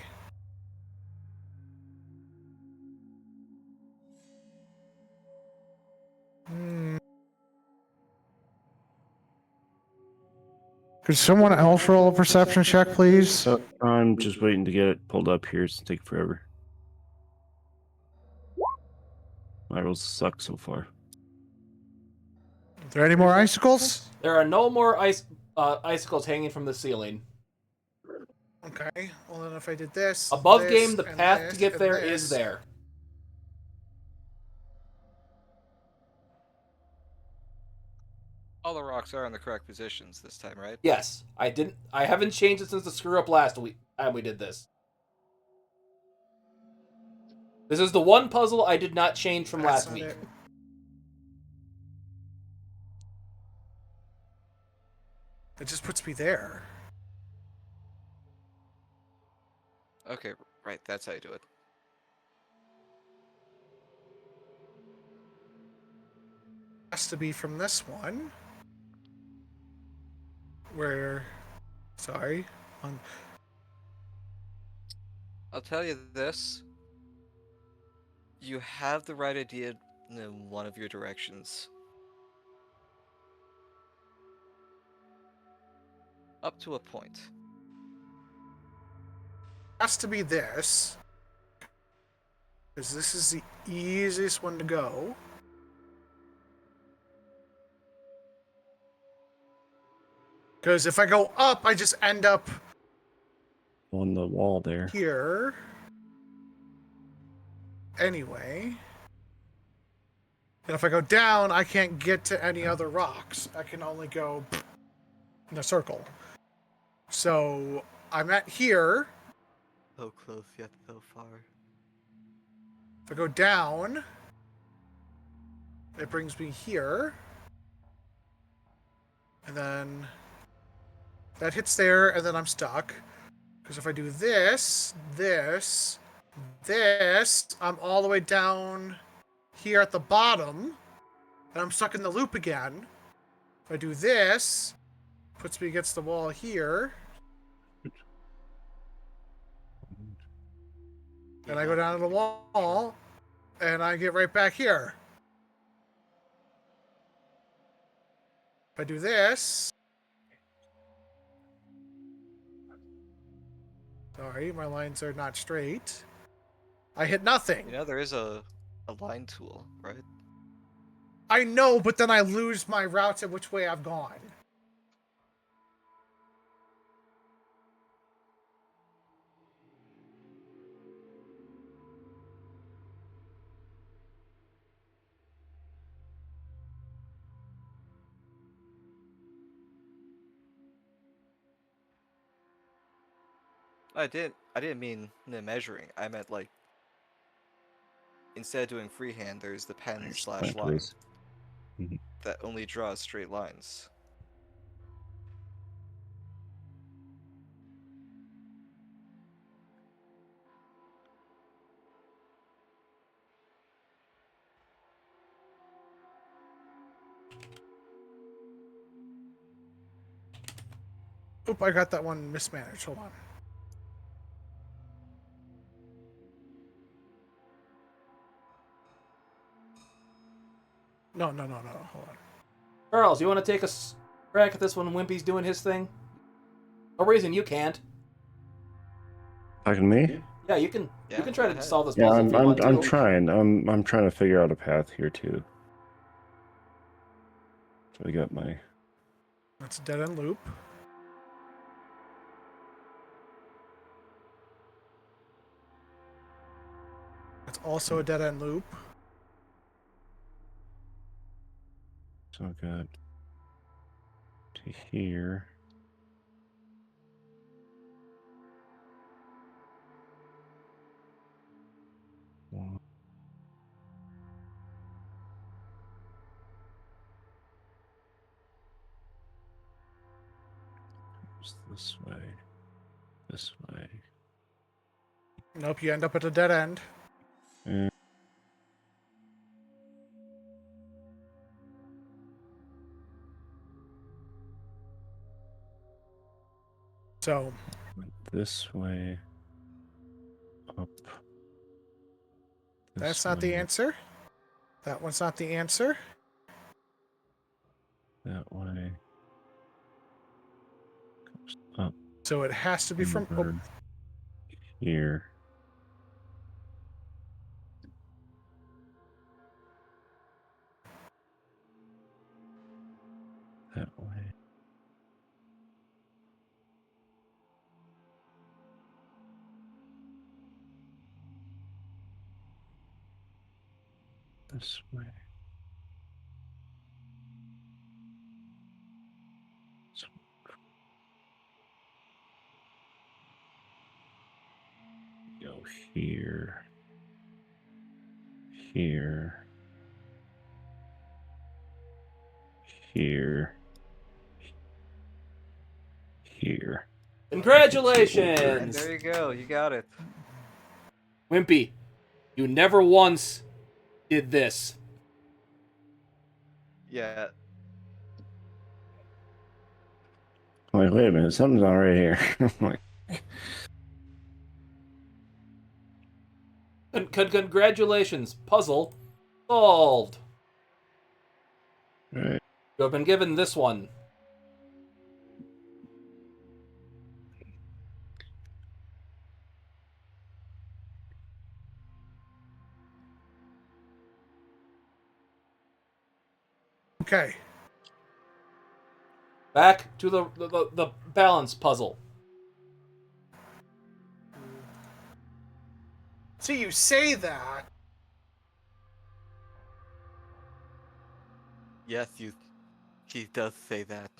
Could someone else roll a perception check, please? So I'm just waiting to get it pulled up here. It's taking forever. My rolls suck so far. Are there any more icicles? There are no more icicles hanging from the ceiling. Okay. Well, then if I did this, Above this, game, the and path this, to get and there this, is there. All the rocks are in the correct positions this time, right? Yes, I haven't changed it since the screw up last week time we did this. This is the one puzzle I did not change from That's last not week. it. It just puts me there. Okay, right, that's how you do it. Has to be from this one. Where, sorry, on I'll tell you this. You have the right idea in one of your directions. Up to a point. has to be this, because this is the easiest one to go. Because if I go up, I just end up On the wall there. here. Anyway. And if I go down, I can't get to any other rocks. I can only go in a circle. So I'm at here. So close yet so far. If I go down, it brings me here. And then that hits there, and then I'm stuck. Because if I do this, this, this, I'm all the way down here at the bottom. And I'm stuck in the loop again. If I do this, puts me against the wall here. And I go down to the wall, and I get right back here. If I do this... Sorry, my lines are not straight. I hit nothing. You know, there is a line tool, right? I know, but then I lose my routes and which way I've gone. I didn't mean the measuring. I meant like instead of doing freehand, there's the pen There's slash that line place. Mhm. that only draws straight lines. Oop, I got that one mismanaged. Hold on. No. Hold on. Charles, you want to take a crack at this when Wimpy's doing his thing? No reason you can't. Talking to me? Yeah, you can. Yeah, You can try go to ahead. solve this Yeah, puzzle if you want to. I'm trying. I'm trying to figure out a path here too. So I got my That's a dead end loop. That's also a dead end loop. so I got to here. One. Goes this way. This way. Nope, you end up at a dead end. And So, went this way. Up. that's not the way, answer. That one's not the answer. That way. Up So it has to be from. Oh, over here. That way. This way. So go here. Here. Here. Here. And Congratulations, there you go. You got it. Wimpy. You never once did this. Yeah. I'm like, wait a minute, something's not right here. I'm like, Congratulations, puzzle solved. right. You have been given this one. okay. Back to the balance puzzle. See, you say that. Yes, he does say that.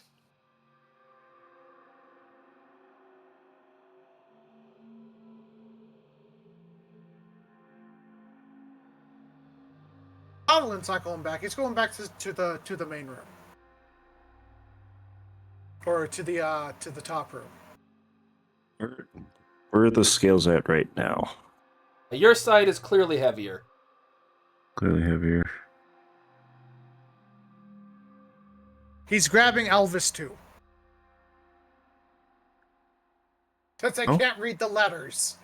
Donald's not going back. He's going back to the main room, or to the top room. Where are the scales at right now? Your side is clearly heavier. Clearly heavier. He's grabbing Elvis too. Since I can't read the letters.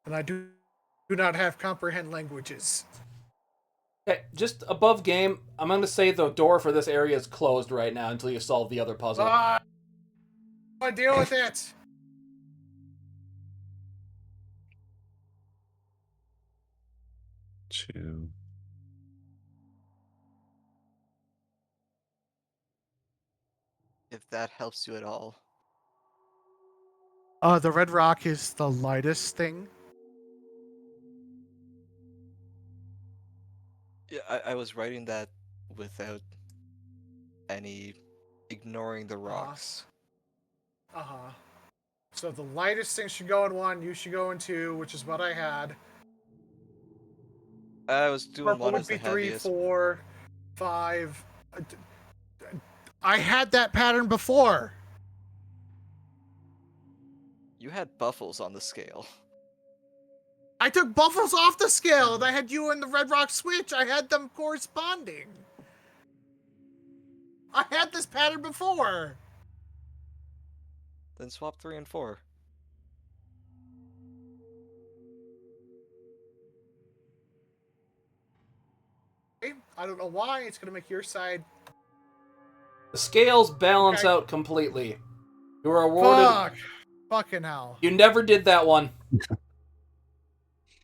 And I do not have comprehend languages. Okay, just above game, I'm going to say the door for this area is closed right now until you solve the other puzzle. I deal with it. Two. If that helps you at all. The red rock is the lightest thing. Yeah, I was writing that without any ignoring the rocks. Uh-huh. So the lightest thing should go in 1, you should go in 2, which is what I had. I was doing Purple one would as the be 3, heaviest. 4, 5. I had that pattern before. You had buffles on the scale. I took buffles off the scale, and I had you and the red rock switch. I had them corresponding. I had this pattern before. Then swap 3 and 4. Okay, I don't know why. It's going to make your side... The scales balance Okay. out completely. You are awarded... Fuck. Fucking hell. You never did that one.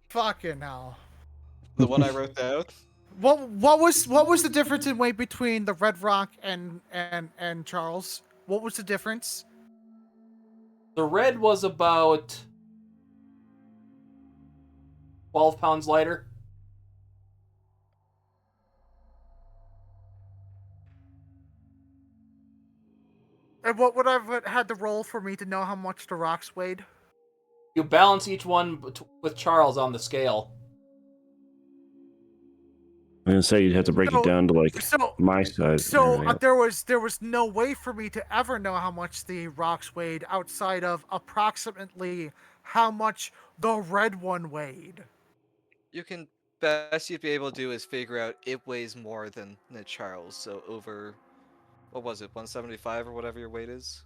Fucking hell. The one I wrote down? What was the difference in weight between the Red Rock and Charles? What was the difference? The red was about 12 pounds lighter. And what would I've had to roll for me to know how much the rocks weighed? You balance each one with Charles on the scale. I'm gonna say you'd have to break it down to like my size. and So everything else. there was no way for me to ever know how much the rocks weighed outside of approximately how much the red one weighed. You can best you'd be able to do is figure out it weighs more than the Charles, so over what was it, 175 or whatever your weight is?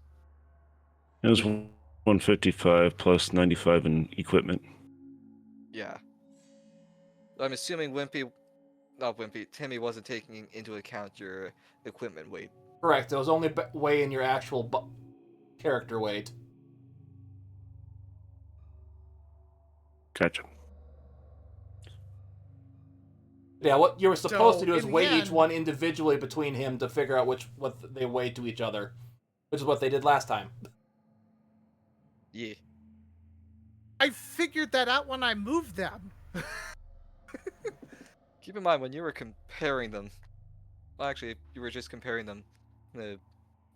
It was 155 plus 95 in equipment. Yeah. I'm assuming Wimpy not Wimpy. Timmy wasn't taking into account your equipment weight. Correct. It was only weighing your actual character weight. Gotcha. Yeah, what you were supposed to do is in the weigh each end- one individually between him to figure out what they weigh to each other, which is what they did last time. Yeah. I figured that out when I moved them. Keep in mind when you were comparing them. Well, actually, you were just comparing them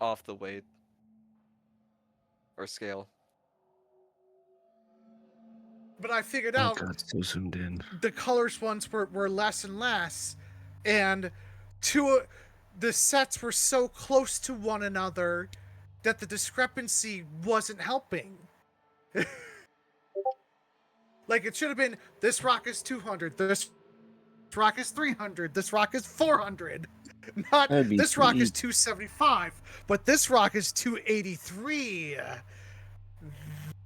off the weight or scale. But I figured Oh out god, so zoomed in. the colors ones were less and less, and the sets were so close to one another that the discrepancy wasn't helping. Like, it should have been, this rock is 200, this rock is 300, this rock is 400. Not, That'd be this rock is sweet. 275, but this rock is 283.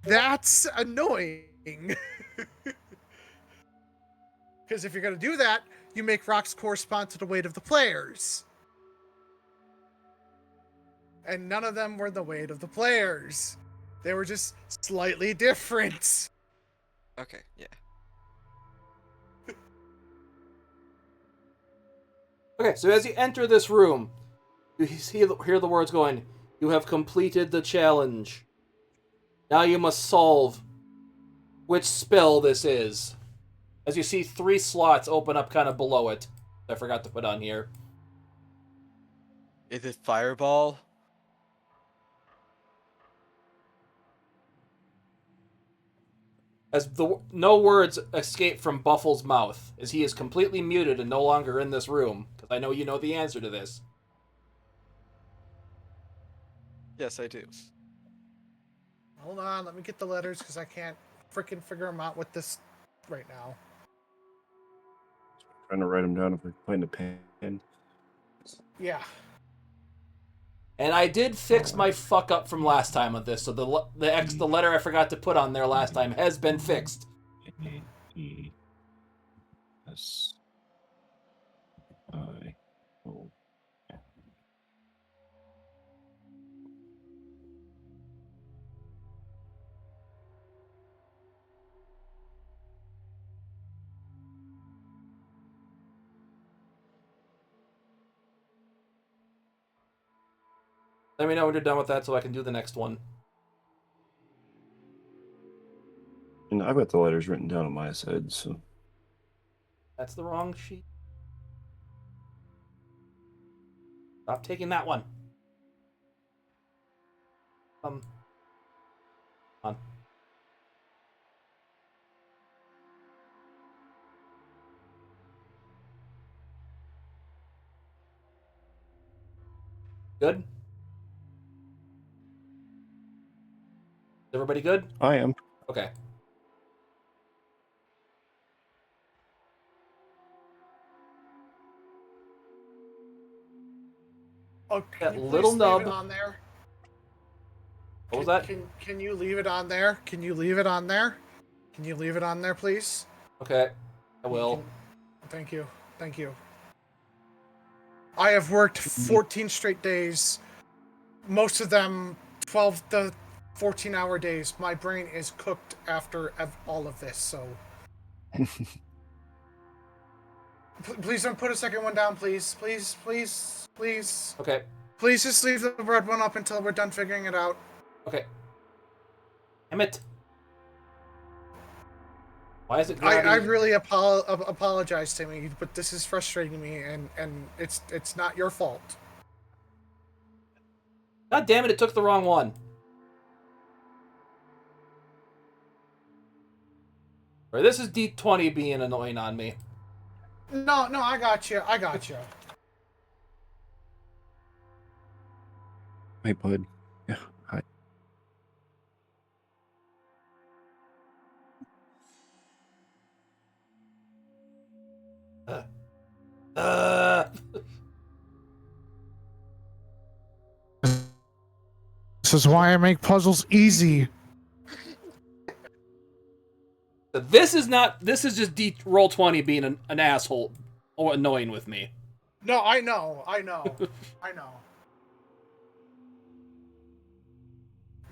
That's annoying. Because if you're going to do that, you make rocks correspond to the weight of the players. And none of them were the weight of the players. They were just slightly different. Okay, yeah. Okay, so as you enter this room, you hear the words going, "You have completed the challenge. Now you must solve which spell this is." As you see 3 slots open up kind of below it. I forgot to put on here. Is it Fireball? As no words escape from Buffle's mouth, as he is completely muted and no longer in this room, because I know you know the answer to this. Yes, I do. Hold on, let me get the letters because I can't freaking figure them out with this right now. Trying to write them down if I can find a pen. Yeah. And I did fix my fuck up from last time of this, so the letter I forgot to put on there last time has been fixed. E S I O. Let me know when you're done with that so I can do the next one. And I've got the letters written down on my side, so That's the wrong sheet. Stop taking that one. On. Good? Is everybody good? I am. Okay. Oh, That can you little please nub. leave it on there? What was that? Can you leave it on there? Can you leave it on there? Can you leave it on there, please? Okay. I will. Thank you. Thank you. I have worked 14 straight days, most of them 12 to 14-hour days. My brain is cooked after all of this, so... Please don't put a second one down, please. Please, please, please. Okay. Please just leave the red one up until we're done figuring it out. Okay. Damn it. Why is it I grabbing... really apologize, Timmy, but this is frustrating me, and it's not your fault. God damn it, it took the wrong one. Or this is D20 being annoying on me. No, I got you. I got you. Hey, bud. Yeah, hi. This is why I make puzzles easy. This is not... This is just Roll20 being an asshole. annoying with me. No, I know. I know.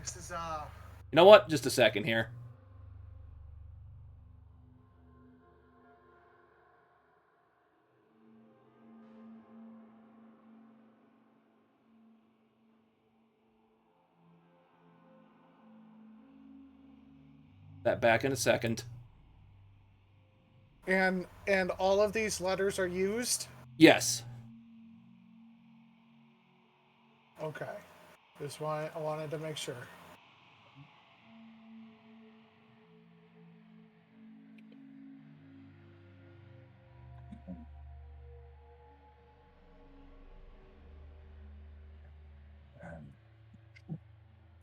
This is You know what? Just a second here. That back in a second. and all of these letters are used? Yes. Okay. Just why I wanted to make sure.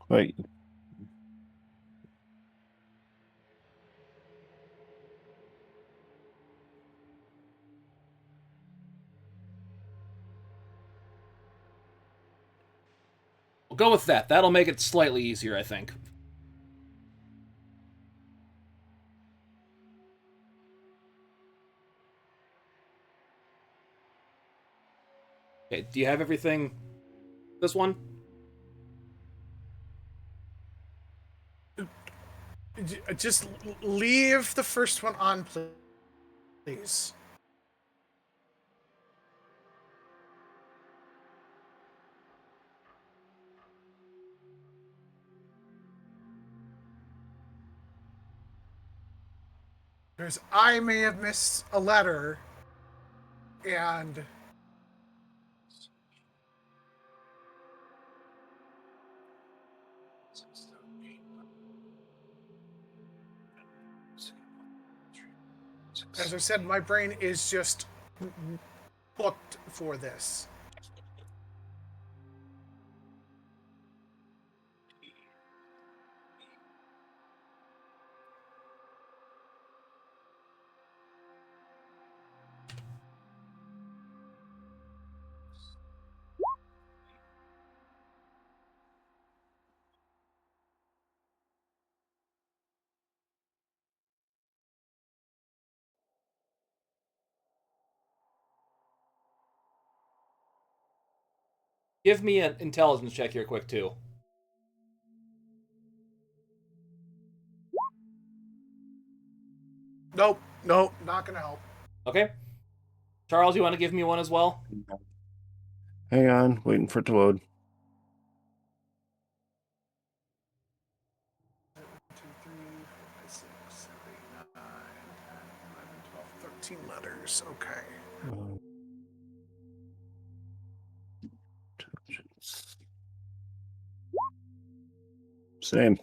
Wait, We'll go with that. That'll make it slightly easier, I think. Okay, do you have everything? This one? Just leave the first one on, please. Because I may have missed a letter, and as I said, my brain is just booked for this. Give me an intelligence check here quick, too. Nope, not gonna help. Okay. Charles, you want to give me one as well? hang on, waiting for it to load. 1, 2, 3, 4, 5, 6, 7, 8, 9, 10, 11, 12, 13 letters. Okay. Same.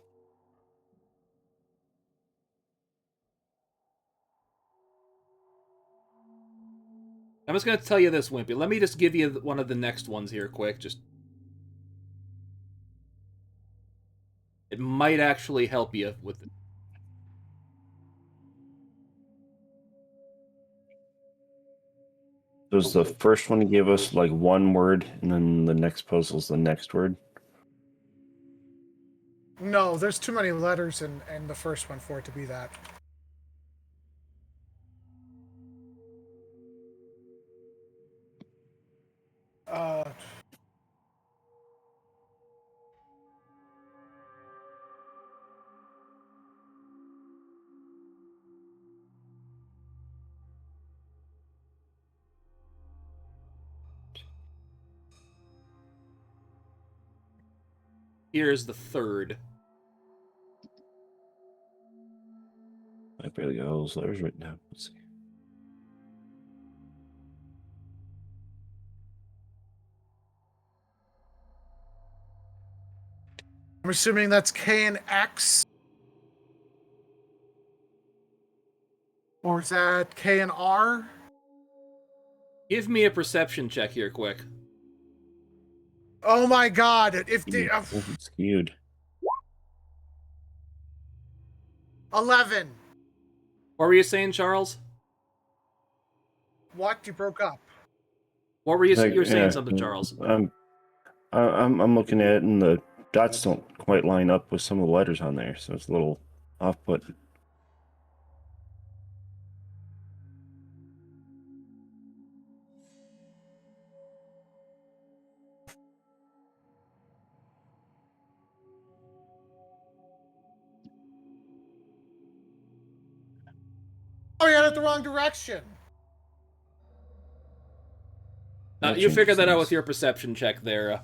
I'm just going to tell you this, Wimpy. Let me just give you one of the next ones here quick. Just it might actually help you with it. Does the first one give us like one word, and then the next puzzle's the next word? No, there's too many letters in the first one for it to be that. Uh, Here's the third. I barely got all those letters written down. Let's see. I'm assuming that's K and X. Or is that K and R? Give me a perception check here quick. Oh my god! If the It's skewed. 11. What were you saying, Charles? What? You broke up. What were you? Like, You were saying yeah, something, Charles. I'm looking at it, and the dots don't quite line up with some of the letters on there, so it's a little off-put. the wrong direction. That You figured changes that out things. with your perception check there,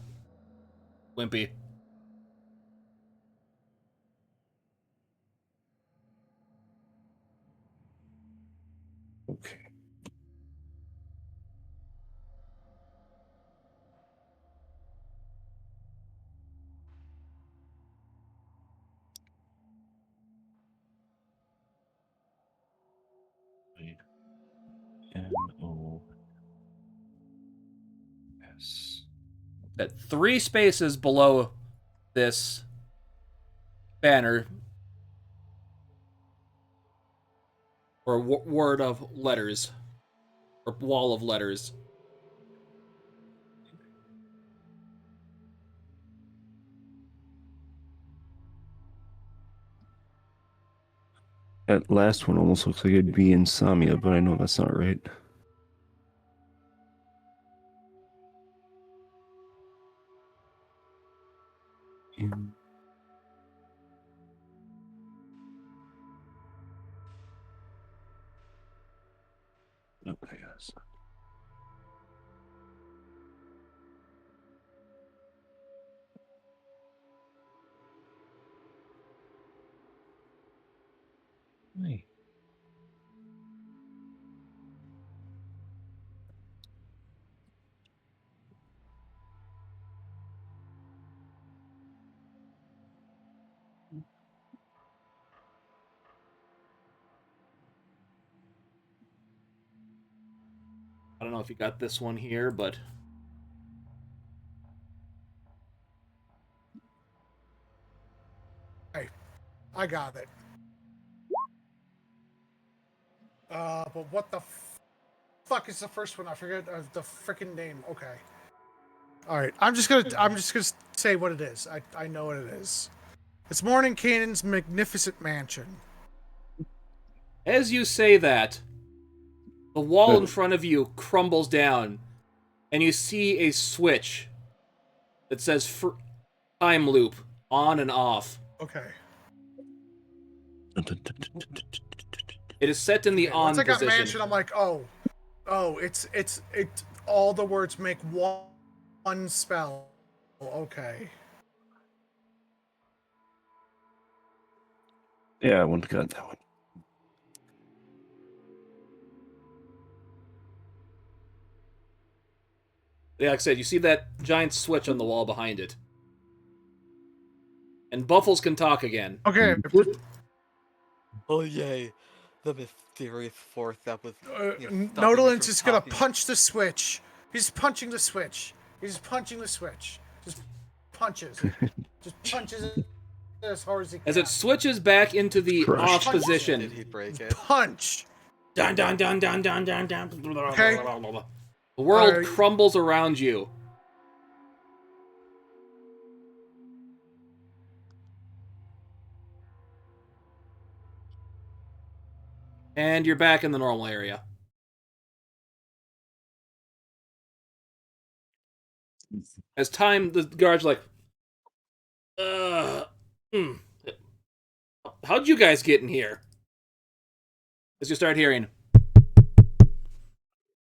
Wimpy. Okay. N-O-S. At 3 spaces below this banner, or word of letters, or wall of letters. That last one almost looks like it'd be insomnia, but I know that's not right. In- Okay, yes. Hey. I don't know if you got this one here, but Hey, I got it. But what the fuck is the first one? I forget the freaking name. Okay. All right. I'm just gonna say what it is. I know what it is. It's Morning Canaan's magnificent mansion. as you say that, the wall in But- front of you crumbles down, and you see a switch that says time loop on and off. Okay. It is set in the Okay, once on I got position. mansion, I'm like, oh, it's all the words make one spell. Okay. Yeah, I wouldn't have got that one. Yeah, like I said, you see that giant switch on the wall behind it. And Buffles can talk again. Okay. Oh yay! The mysterious force that was. stopping me Nodolin's from just gonna talking. punch the switch. He's punching the switch. He's punching the switch. Just punches. Just punches it as hard as he can. As it switches back into the Crushed. off Punch. position. Did he break it? Punch. Dun dun dun dun dun dun dun. Okay. The world Alright. crumbles around you. And you're back in the normal area. As time, the guard's like, hmm. How'd you guys get in here? As you start hearing,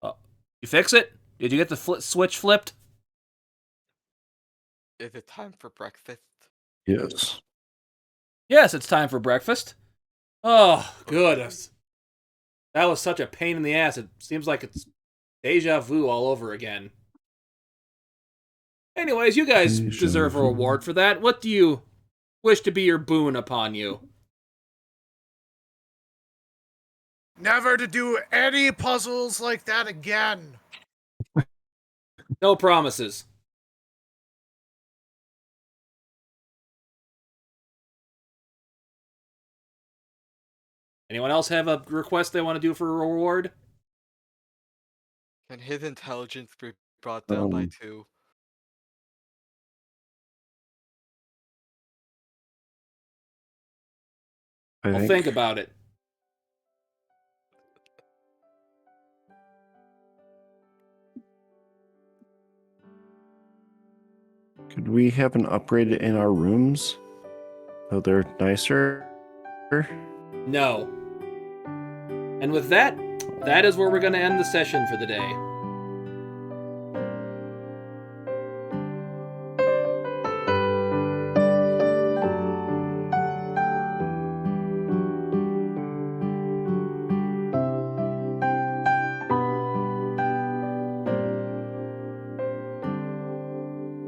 you fix it? Did you get the switch flipped? Is it time for breakfast? Yes. Yes, it's time for breakfast. Oh, good. That was such a pain in the ass. It seems like it's deja vu all over again. Anyways, you guys Deja deserve a vu. reward for that. What do you wish to be your boon upon you? Never to do any puzzles like that again. No promises. Anyone else have a request they want to do for a reward? Can his intelligence be brought down by 2? Well, think about it. Could we have an upgrade in our rooms so they're nicer? No. And with that, that is where we're going to end the session for the day.